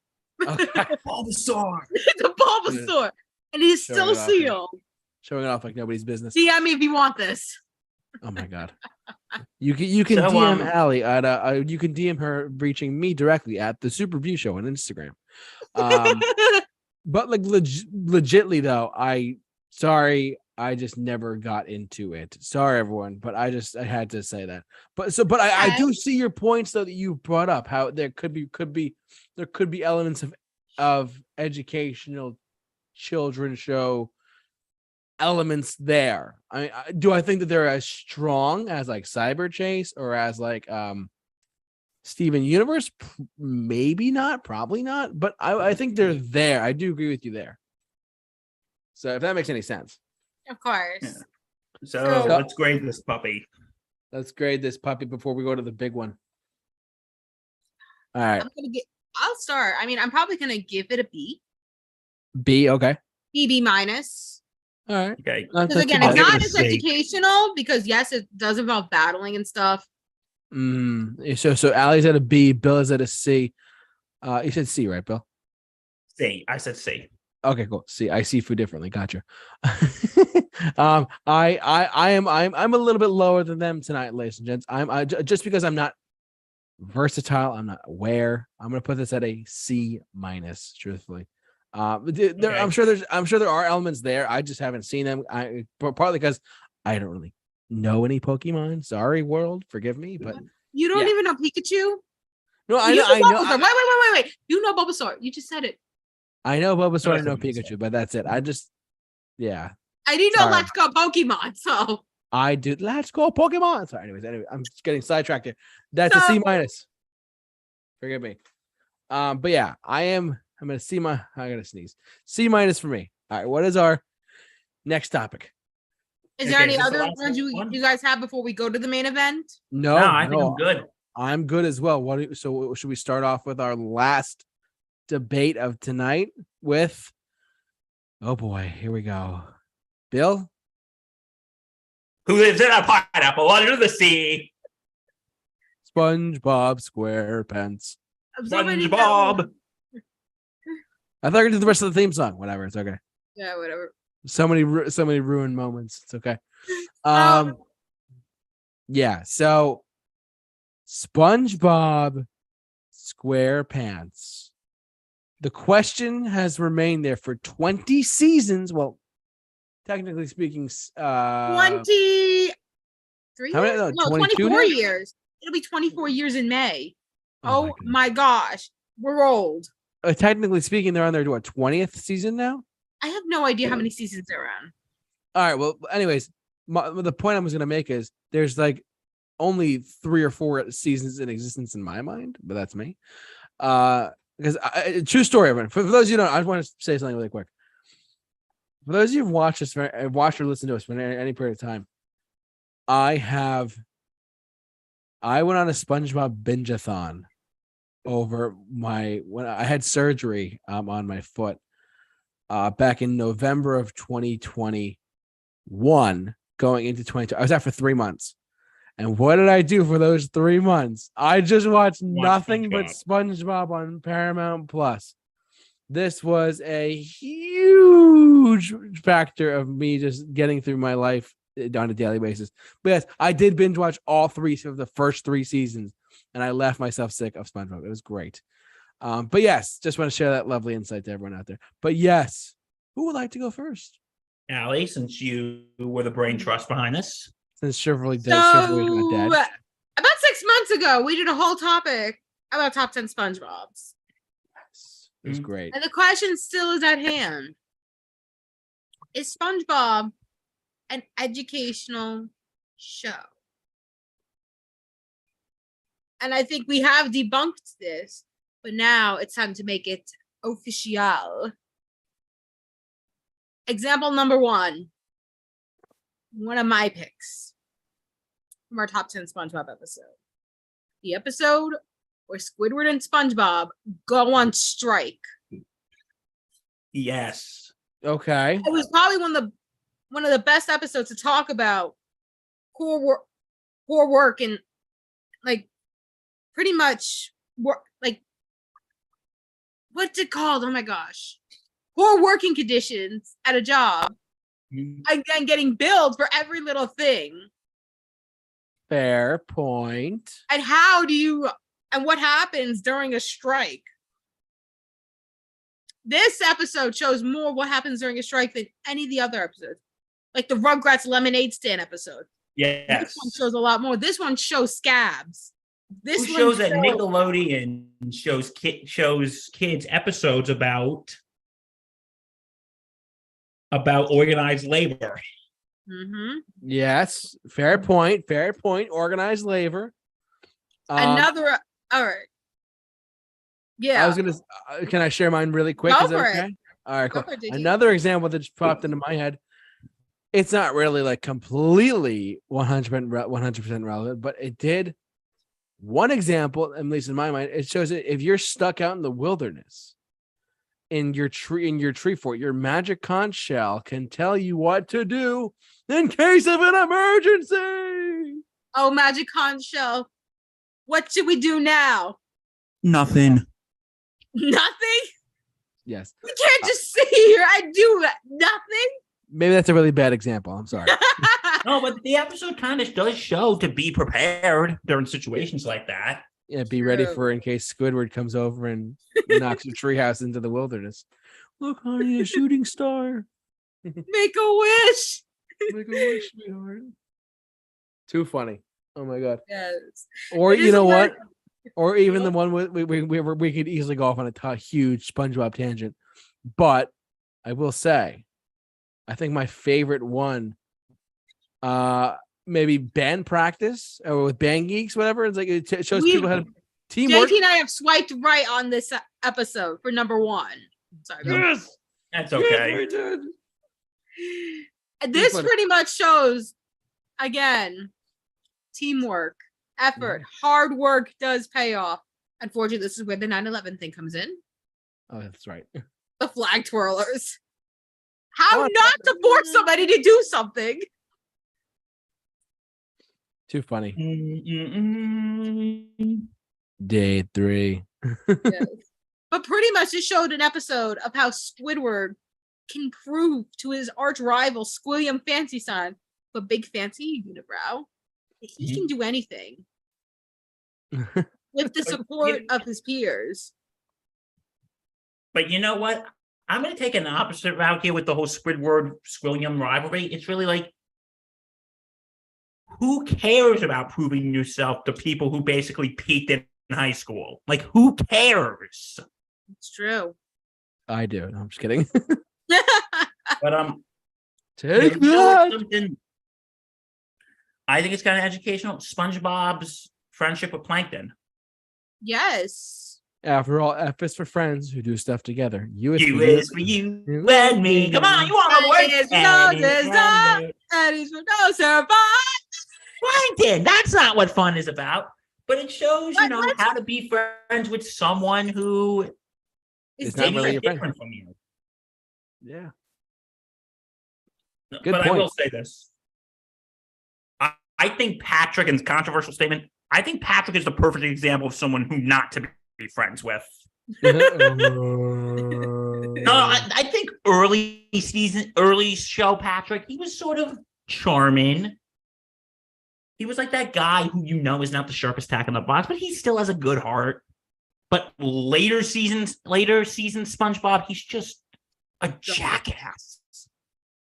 Okay. Bulbasaur. The Bulbasaur. And he's Showing still it off here. sealed. Showing it off like nobody's business. DM me if you want this. Oh my god. You can So, DM Allie at you can DM her reaching me directly at the Super Review Show on Instagram. But like legitly though, I just never got into it. Sorry everyone, but I had to say that. But I do see your points though that you brought up, how there could be elements of educational children show elements there. I mean, do I think that they're as strong as like Cyber Chase or as like Steven Universe? Maybe not, probably not, but I think they're there. I do agree with you there. So if that makes any sense. Of course. Yeah. So let's grade this puppy. Let's grade this puppy before we go to the big one. All right. I'll start. I mean, I'm probably gonna give it a B. B, okay. B minus. All right. Okay. Because again, I'll it's give it not a as C. educational because yes, it does involve battling and stuff. So Allie's at a B, Bill is at a C. You said C, right, Bill? C. I said C. Okay, cool. See, I see food differently. Gotcha. I'm a little bit lower than them tonight, ladies and gents. Just because I'm not versatile, I'm not aware. I'm gonna put this at a C minus, truthfully. Okay. I'm sure there are elements there. I just haven't seen them. Partly because I don't really know any Pokemon. Sorry, world, forgive me, but You don't even know Pikachu? no, I You know. Bulbasaur. Wait. You know Bulbasaur. You just said it. I know Bulbasaur, I know That's Pikachu, but that's it. I just, yeah. I do know Sorry. Let's Go Pokemon, so I do. Let's go Pokemon. Sorry. Anyway, I'm just getting sidetracked here. That's a C minus. Forgive me. But yeah, I'm gonna I gotta sneeze. C minus for me. All right. What is our next topic? is there Okay, any is this the other last ones you one? guys have before we go to the main event? No, I think I'm good. I'm good as well. So should we start off with our last debate of tonight with? Oh boy, here we go. Bill? Who lives in a pineapple under the sea? SpongeBob SquarePants. SpongeBob. I thought I could do the rest of the theme song. Whatever, it's okay. Yeah, whatever. So many ruined moments. It's okay. Yeah. So, SpongeBob SquarePants. The question has remained there for 20 seasons. Well, technically speaking, 20. 3 How many? years? No, No, 22 24 now? years. It'll be 24 years in May. Oh Oh my gosh. We're old. Technically speaking, they're on their 20th season now. I have no idea how many seasons they're on. All right. Well, anyways, the point I was going to make is there's like only 3 or 4 seasons in existence in my mind, but that's me. Because true story, everyone. For those of you who don't, I just want to say something really quick. For those of you who've watched us, watched or listened to us for any period of time, I went on a SpongeBob binge-a-thon over when I had surgery on my foot back in November of 2021, going into 2022. I was out for 3 months. And what did I do for those 3 months? I just watched nothing but SpongeBob on Paramount Plus. This was a huge factor of me just getting through my life on a daily basis. But yes, I did binge watch all 3 of the first 3 seasons, and I left myself sick of SpongeBob. It was great. But yes, just want to share that lovely insight to everyone out there. But yes, who would like to go first? Allie, since you were the brain trust behind this. Since Chivalry's So, not dead. about 6 months ago, we did a whole topic about top 10 SpongeBobs. Yes, it was great. And the question still is at hand. Is SpongeBob an educational show? And I think we have debunked this, but now it's time to make it official. Example number 1. One of my picks from our top 10 SpongeBob episode. The episode where Squidward and SpongeBob go on strike. Yes. Okay. It was probably one of the best episodes to talk about poor work and like pretty much work, like what's it called? Oh my gosh. Poor working conditions at a job. And getting billed for every little thing. Fair point. And what happens during a strike? This episode shows more what happens during a strike than any of the other episodes. Like the Rugrats lemonade stand episode. Yes. This one shows a lot more. This one shows scabs. This one shows that Nickelodeon shows kids episodes about organized labor. Mm-hmm. Yes, fair point. Fair point. Organized labor. All right. Yeah. I was gonna. Can I share mine really quick? Go Is that for okay? it. All right, cool. Go for it, Another example that just popped into my head. It's not really like completely 100% relevant, but it did. One example, at least in my mind, it shows that if you're stuck out in the wilderness, in your tree fort, your magic conch shell can tell you what to do in case of an emergency. Oh, magic conch shell. What should we do now? Nothing. Nothing? Yes. We can't just sit here and do nothing. Maybe that's a really bad example. I'm sorry. No, but the episode kind of does show to be prepared during situations like that. Yeah, be ready for in case Squidward comes over and knocks your treehouse into the wilderness. Look, honey, a shooting star. Make a wish. Make a wish, sweetheart. Too funny. Oh my god. Yes. Or you know what? Or even the one we could easily go off on a huge SpongeBob tangent. But I will say, I think my favorite one, maybe band practice or with band geeks, whatever. It's like it shows people how to teamwork. JT and I have swiped right on this episode for number 1. Sorry. Yes, that's okay. Yes, this pretty much shows, again, teamwork, effort, hard work does pay off. Unfortunately, this is where the 9/11 thing comes in. Oh, that's right. The flag twirlers. How not to force somebody to do something? Too funny. Day 3. Yes. But pretty much it showed an episode of how Squidward can prove to his arch rival Squilliam Fancy Son, but Big Fancy Unibrow, that he can do anything with the support of his peers. But you know what? I'm going to take an opposite route here with the whole Squidward Squilliam rivalry. It's really like, who cares about proving yourself to people who basically peaked in high school? Like, who cares? It's true. I do. No, I'm just kidding. But Take you know that. something? I think it's kind of educational. SpongeBob's friendship with Plankton. Yes. After all, F is for friends who do stuff together. U is You for you. is for you and me. Come on, you want to work? And he's for no survive. Plankton. That's not what fun is about. But it shows, But how to be friends with someone who It's is not really your friend. different from you. Yeah. But Good I point. will say this. I think Patrick, and controversial statement, I think Patrick is the perfect example of someone who not to be friends with. No, I think early show Patrick, he was sort of charming. He was like that guy who is not the sharpest tack in the box, but he still has a good heart. But later seasons SpongeBob, he's just a jackass.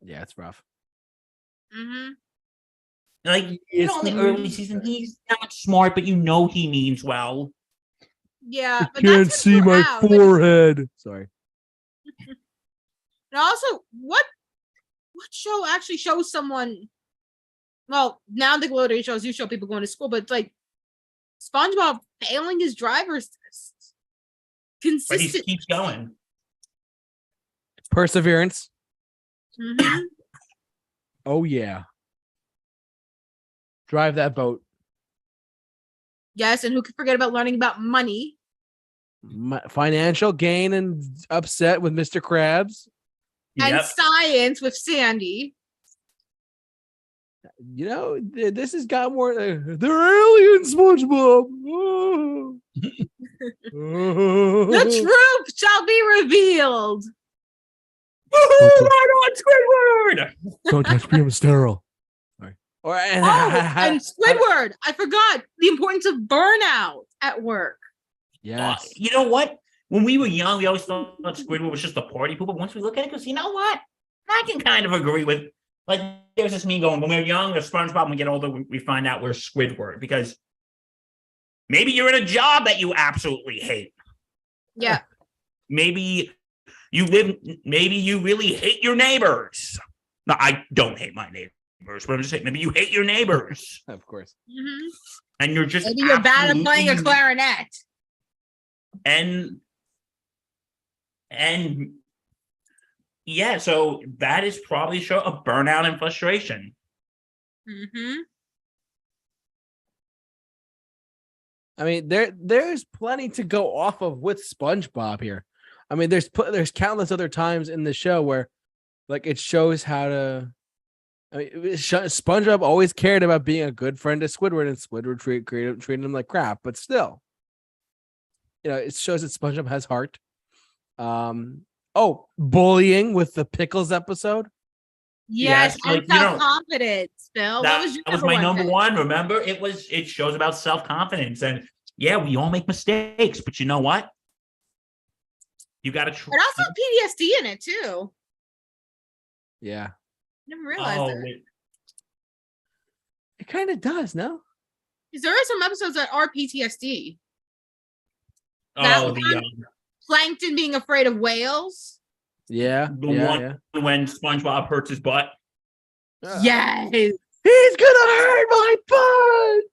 Yeah, it's rough. Mm-hmm. Like, in the early season, he's not smart, but he means well. Yeah, but Can't that's see my forehead. Sorry. And also, what show actually shows someone? Well, now Nickelodeon shows you show people going to school, but it's like SpongeBob failing his driver's test. But he Consistent. keeps going. Perseverance. Mm-hmm. Oh yeah. Drive that boat. Yes, and who could forget about learning about money? Financial gain and upset with Mr. Krabs. And science with Sandy. This has got more. They're aliens, SpongeBob. Oh. The truth shall be revealed. Woohoo! Right on, Squidward! Don't touch me, I'm sterile. Sorry. And Squidward, I forgot the importance of burnout at work. Yes. You know what? When we were young, we always thought Squidward was just a party pooper. Once we look at it, because you know what? I can kind of agree with, like, there's this meme going, when we were young, there's SpongeBob, when we get older, we find out we're Squidward, because maybe you're in a job that you absolutely hate. Yeah. Maybe you really hate your neighbors. No, I don't hate my neighbors, but I'm just saying, maybe you hate your neighbors. Of course. Mm-hmm. And you're just maybe you're bad at playing a clarinet. And yeah, so that is probably show a burnout and frustration. Mm-hmm. I mean, there's plenty to go off of with SpongeBob here. I mean, there's countless other times in the show where, like, it shows how to. I mean, SpongeBob always cared about being a good friend to Squidward, and Squidward treated him like crap. But still, it shows that SpongeBob has heart. Bullying with the pickles episode. Yes, and self-confidence, Bill. That was my number one. Remember, it shows about self-confidence, and yeah, we all make mistakes, but you know what? You got to try. But also PTSD in it too. Yeah. Never realized that. It kind of does, no? Because there are some episodes that are PTSD. Plankton being afraid of whales. Yeah. The one when SpongeBob hurts his butt. Yes. He's gonna hurt my butt.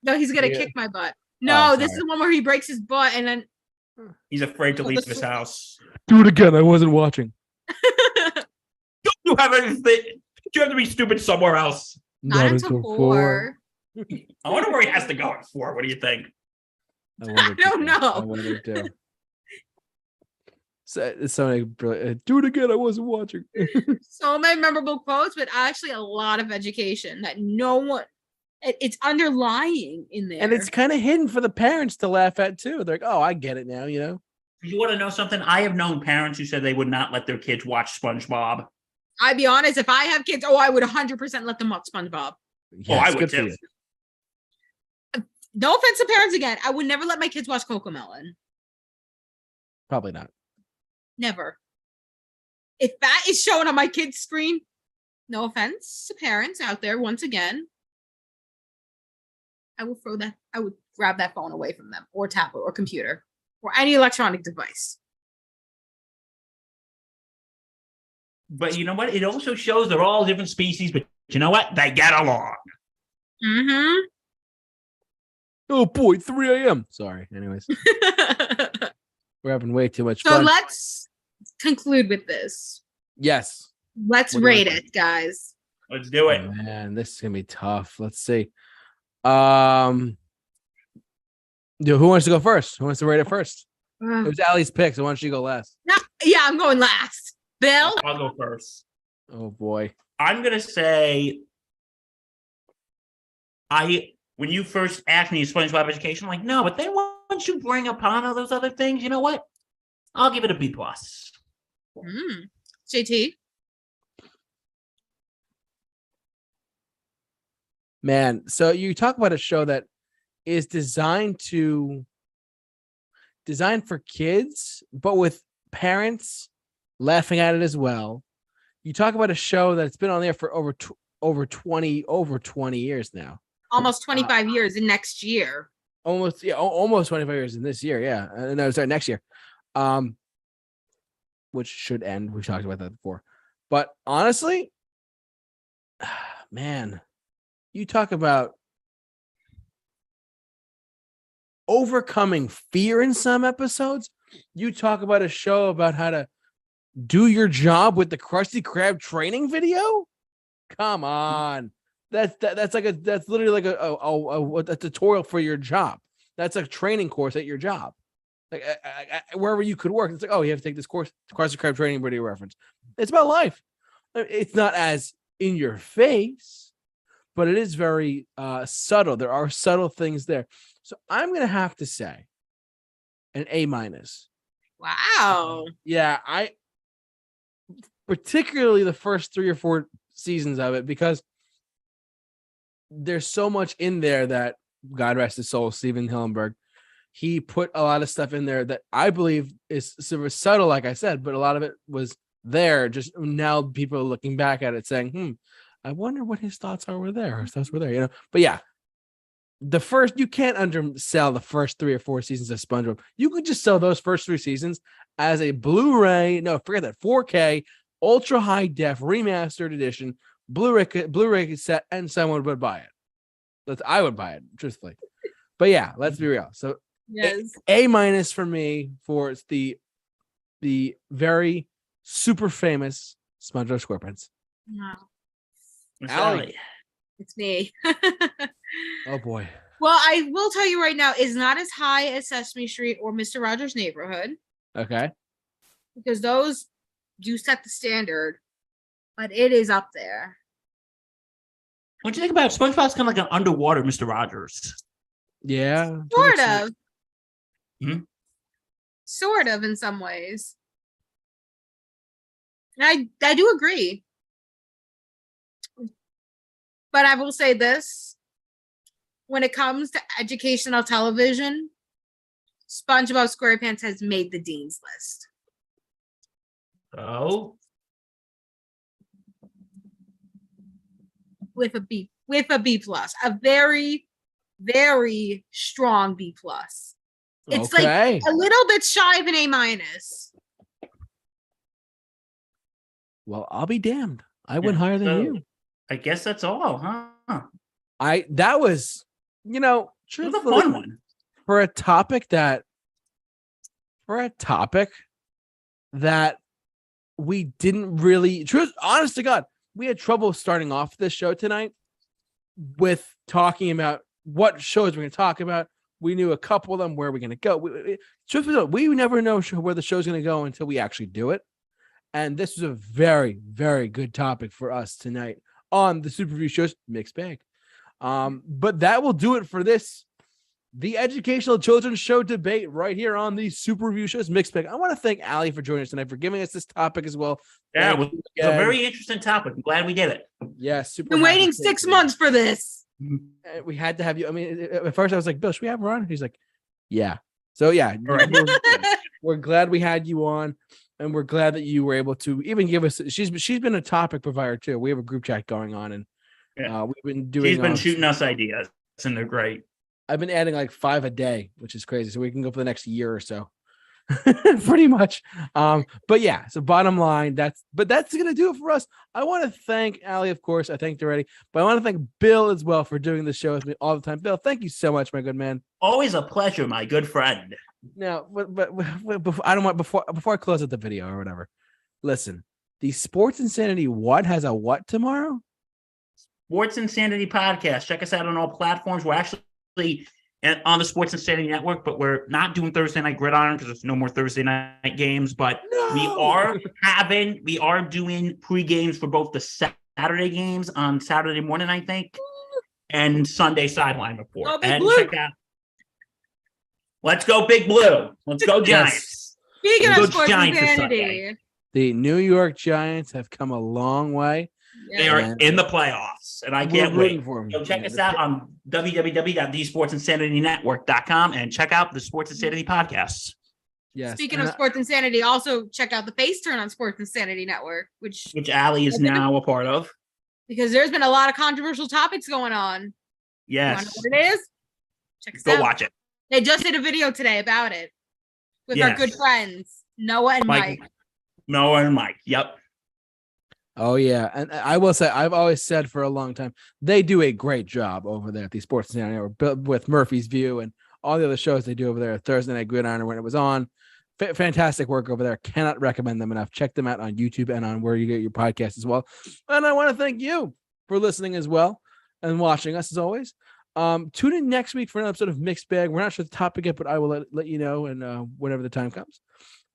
No, he's gonna kick my butt. No, this is the one where he breaks his butt and then he's afraid to leave his house. Do it again. I wasn't watching. You have to be stupid somewhere else. Not until 4. I wonder where he has to go at 4. What do you think? I don't know. I wonder too. So do it again. I wasn't watching. So many memorable quotes, but actually a lot of education that no one. It's underlying in there, and it's kind of hidden for the parents to laugh at too. They're like, "Oh, I get it now." You want to know something? I have known parents who said they would not let their kids watch SpongeBob. I'd be honest, if I have kids, I would 100% let them watch SpongeBob. Yes, I would too. No offense to parents again. I would never let my kids watch Cocomelon. Probably not. Never. If that is shown on my kid's screen, no offense to parents out there, once again, I will throw that. I would grab that phone away from them, or tablet, or computer, or any electronic device. But you know what? It also shows they're all different species, but you know what? They get along. Mm-hmm. Oh boy, 3 a.m. Sorry. Anyways, we're having way too much So fun. let's conclude with this. Yes. Let's What do you rate think? it, guys. Let's do it. Oh, man, this is gonna be tough. Let's see. Who wants to go first? Who wants to rate it first? It was Allie's pick, so why don't you go last? No, yeah, I'm going last. Bill? I'll go first. Oh boy. I'm gonna say when you first asked me SpongeBob Education, I'm like, no, but then once you bring upon all those other things, you know what? I'll give it a B+. JT? Man, so you talk about a show that is designed for kids, but with parents laughing at it as well. You talk about a show that's been on there for over 20 years now. Almost 25 years in next year. Almost 25 years in this year, yeah. No, sorry, next year. Which should end. We talked about that before. But honestly, man, you talk about overcoming fear in some episodes. You talk about a show about how to do your job with the Krusty Krab training video. Come on, that's literally like a tutorial for your job. That's a training course at your job, like wherever you could work. It's like, oh, you have to take this course, Krusty Krab training video reference. It's about life. It's not as in your face, but it is very subtle. There are subtle things there. So I'm gonna have to say an A-. Wow. Yeah, I particularly the first 3 or 4 seasons of it, because there's so much in there that, God rest his soul, Steven Hillenberg, he put a lot of stuff in there that I believe is super subtle, like I said, but a lot of it was there. Just now people are looking back at it saying, I wonder what his thoughts were there. His thoughts were there, you know. But yeah, you can't undersell the first 3 or 4 seasons of SpongeBob. You could just sell those first 3 seasons as a Blu-ray. No, forget that. 4K, ultra high def, remastered edition, Blu-ray set, and someone would buy it. I would buy it, truthfully. But yeah, let's be real. So Yes. A- for me for the very super famous SpongeBob SquarePants. No, Miss Allie. Allie. it's me. Oh boy. Well, I will tell you right now, it's not as high as Sesame Street or Mr. Rogers' Neighborhood, Okay. because those do set the standard, but it is up there. What do you think about SpongeBob's kind of like an underwater Mr. Rogers? Yeah. Sort of. Hmm? Sort of in some ways. And I do agree. But I will say this. When it comes to educational television, SpongeBob SquarePants has made the Dean's List. Oh, With a B plus. A very, very strong B plus. It's okay. like a little bit shy of an A-. Well, I'll be damned. I went higher than so you. I guess that's all, huh? That was, It was a truthfully, fun one. for a topic that we didn't really, honest to God, we had trouble starting off this show tonight with talking about what shows we're going to talk about. We knew a couple of them, where we're going to go. We never know where the show's going to go until we actually do it. And this was a very, very good topic for us tonight on the Super Review Show's Mixed Bag. But that will do it for the educational children's show debate right here on the Super Review Show's Mixed Bag. I want to thank Allie for joining us tonight, for giving us this topic as well. Yeah, Thank it was a very interesting topic. I'm glad we did it. Yeah, super. Been waiting 6 months for this. We had to have you. I mean, at first I was like, Bill, should we have her on? He's like, yeah. So yeah, Right. we're glad we had you on, and we're glad that you were able to even give us. She's been a topic provider too. We have a group chat going on, and Yeah. we've been doing. She's been shooting us ideas. and they're great. I've been adding like 5 a day, which is crazy. So we can go for the next year or so. Pretty much. But yeah, so bottom line, that's gonna do it for us. I want to thank Allie, of course. I thanked already, but I want to thank Bill as well for doing the show with me all the time. Bill, thank you so much, my good man. Always a pleasure, my good friend. Now, but before, I don't want before I close out the video or whatever. Listen, the Sports Insanity what has a what tomorrow? Sports Insanity Podcast. Check us out on all platforms. We're actually on the Sports Insanity Network, but we're not doing Thursday Night Gridiron because there's no more Thursday night games. But we are doing pre-games for both the Saturday games on Saturday morning, I think, and Sunday sideline report. Oh, Big And Blue. check out. Let's go, Big Blue. Let's go, Giants. Speaking Go of Sports Giants this Insanity, The New York Giants have come a long way. They yeah. are in the playoffs, and I We're can't rooting wait. for 'em. So check Yeah, us out on www.thesportsinsanitynetwork.com and check out the Sports Insanity podcasts. Yes. Speaking and of Sports Insanity, also check out the Face Turn on Sports Insanity Network, which Allie is now a part of. because there's been a lot of controversial topics going on. You wanna know Yes. what it is? Check us Go out. watch it. They just did a video today about it with our Yes. good friends Noah and Mike. Noah and Mike. Yep. Oh yeah, and I will say I've always said for a long time they do a great job over there at the Sports Insanity Network with Murphy's View and all the other shows they do over there. Thursday Night Gridiron when it was on, fantastic work over there. Cannot recommend them enough. Check them out on YouTube and on where you get your podcast as well. And I want to thank you for listening as well and watching us as always. Tune in next week for another episode of Mixed Bag. We're not sure the topic yet, but I will let you know and whenever the time comes.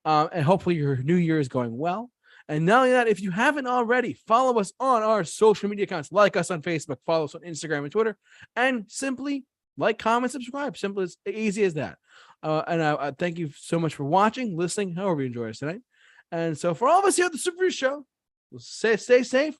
And hopefully your new year is going well. And not only that, if you haven't already, follow us on our social media accounts. Like us on Facebook, follow us on Instagram and Twitter, and simply like, comment, subscribe. Simple as easy as that. And I thank you so much for watching, listening, however you enjoy us tonight. And so for all of us here at the Super Review Show, we'll stay safe,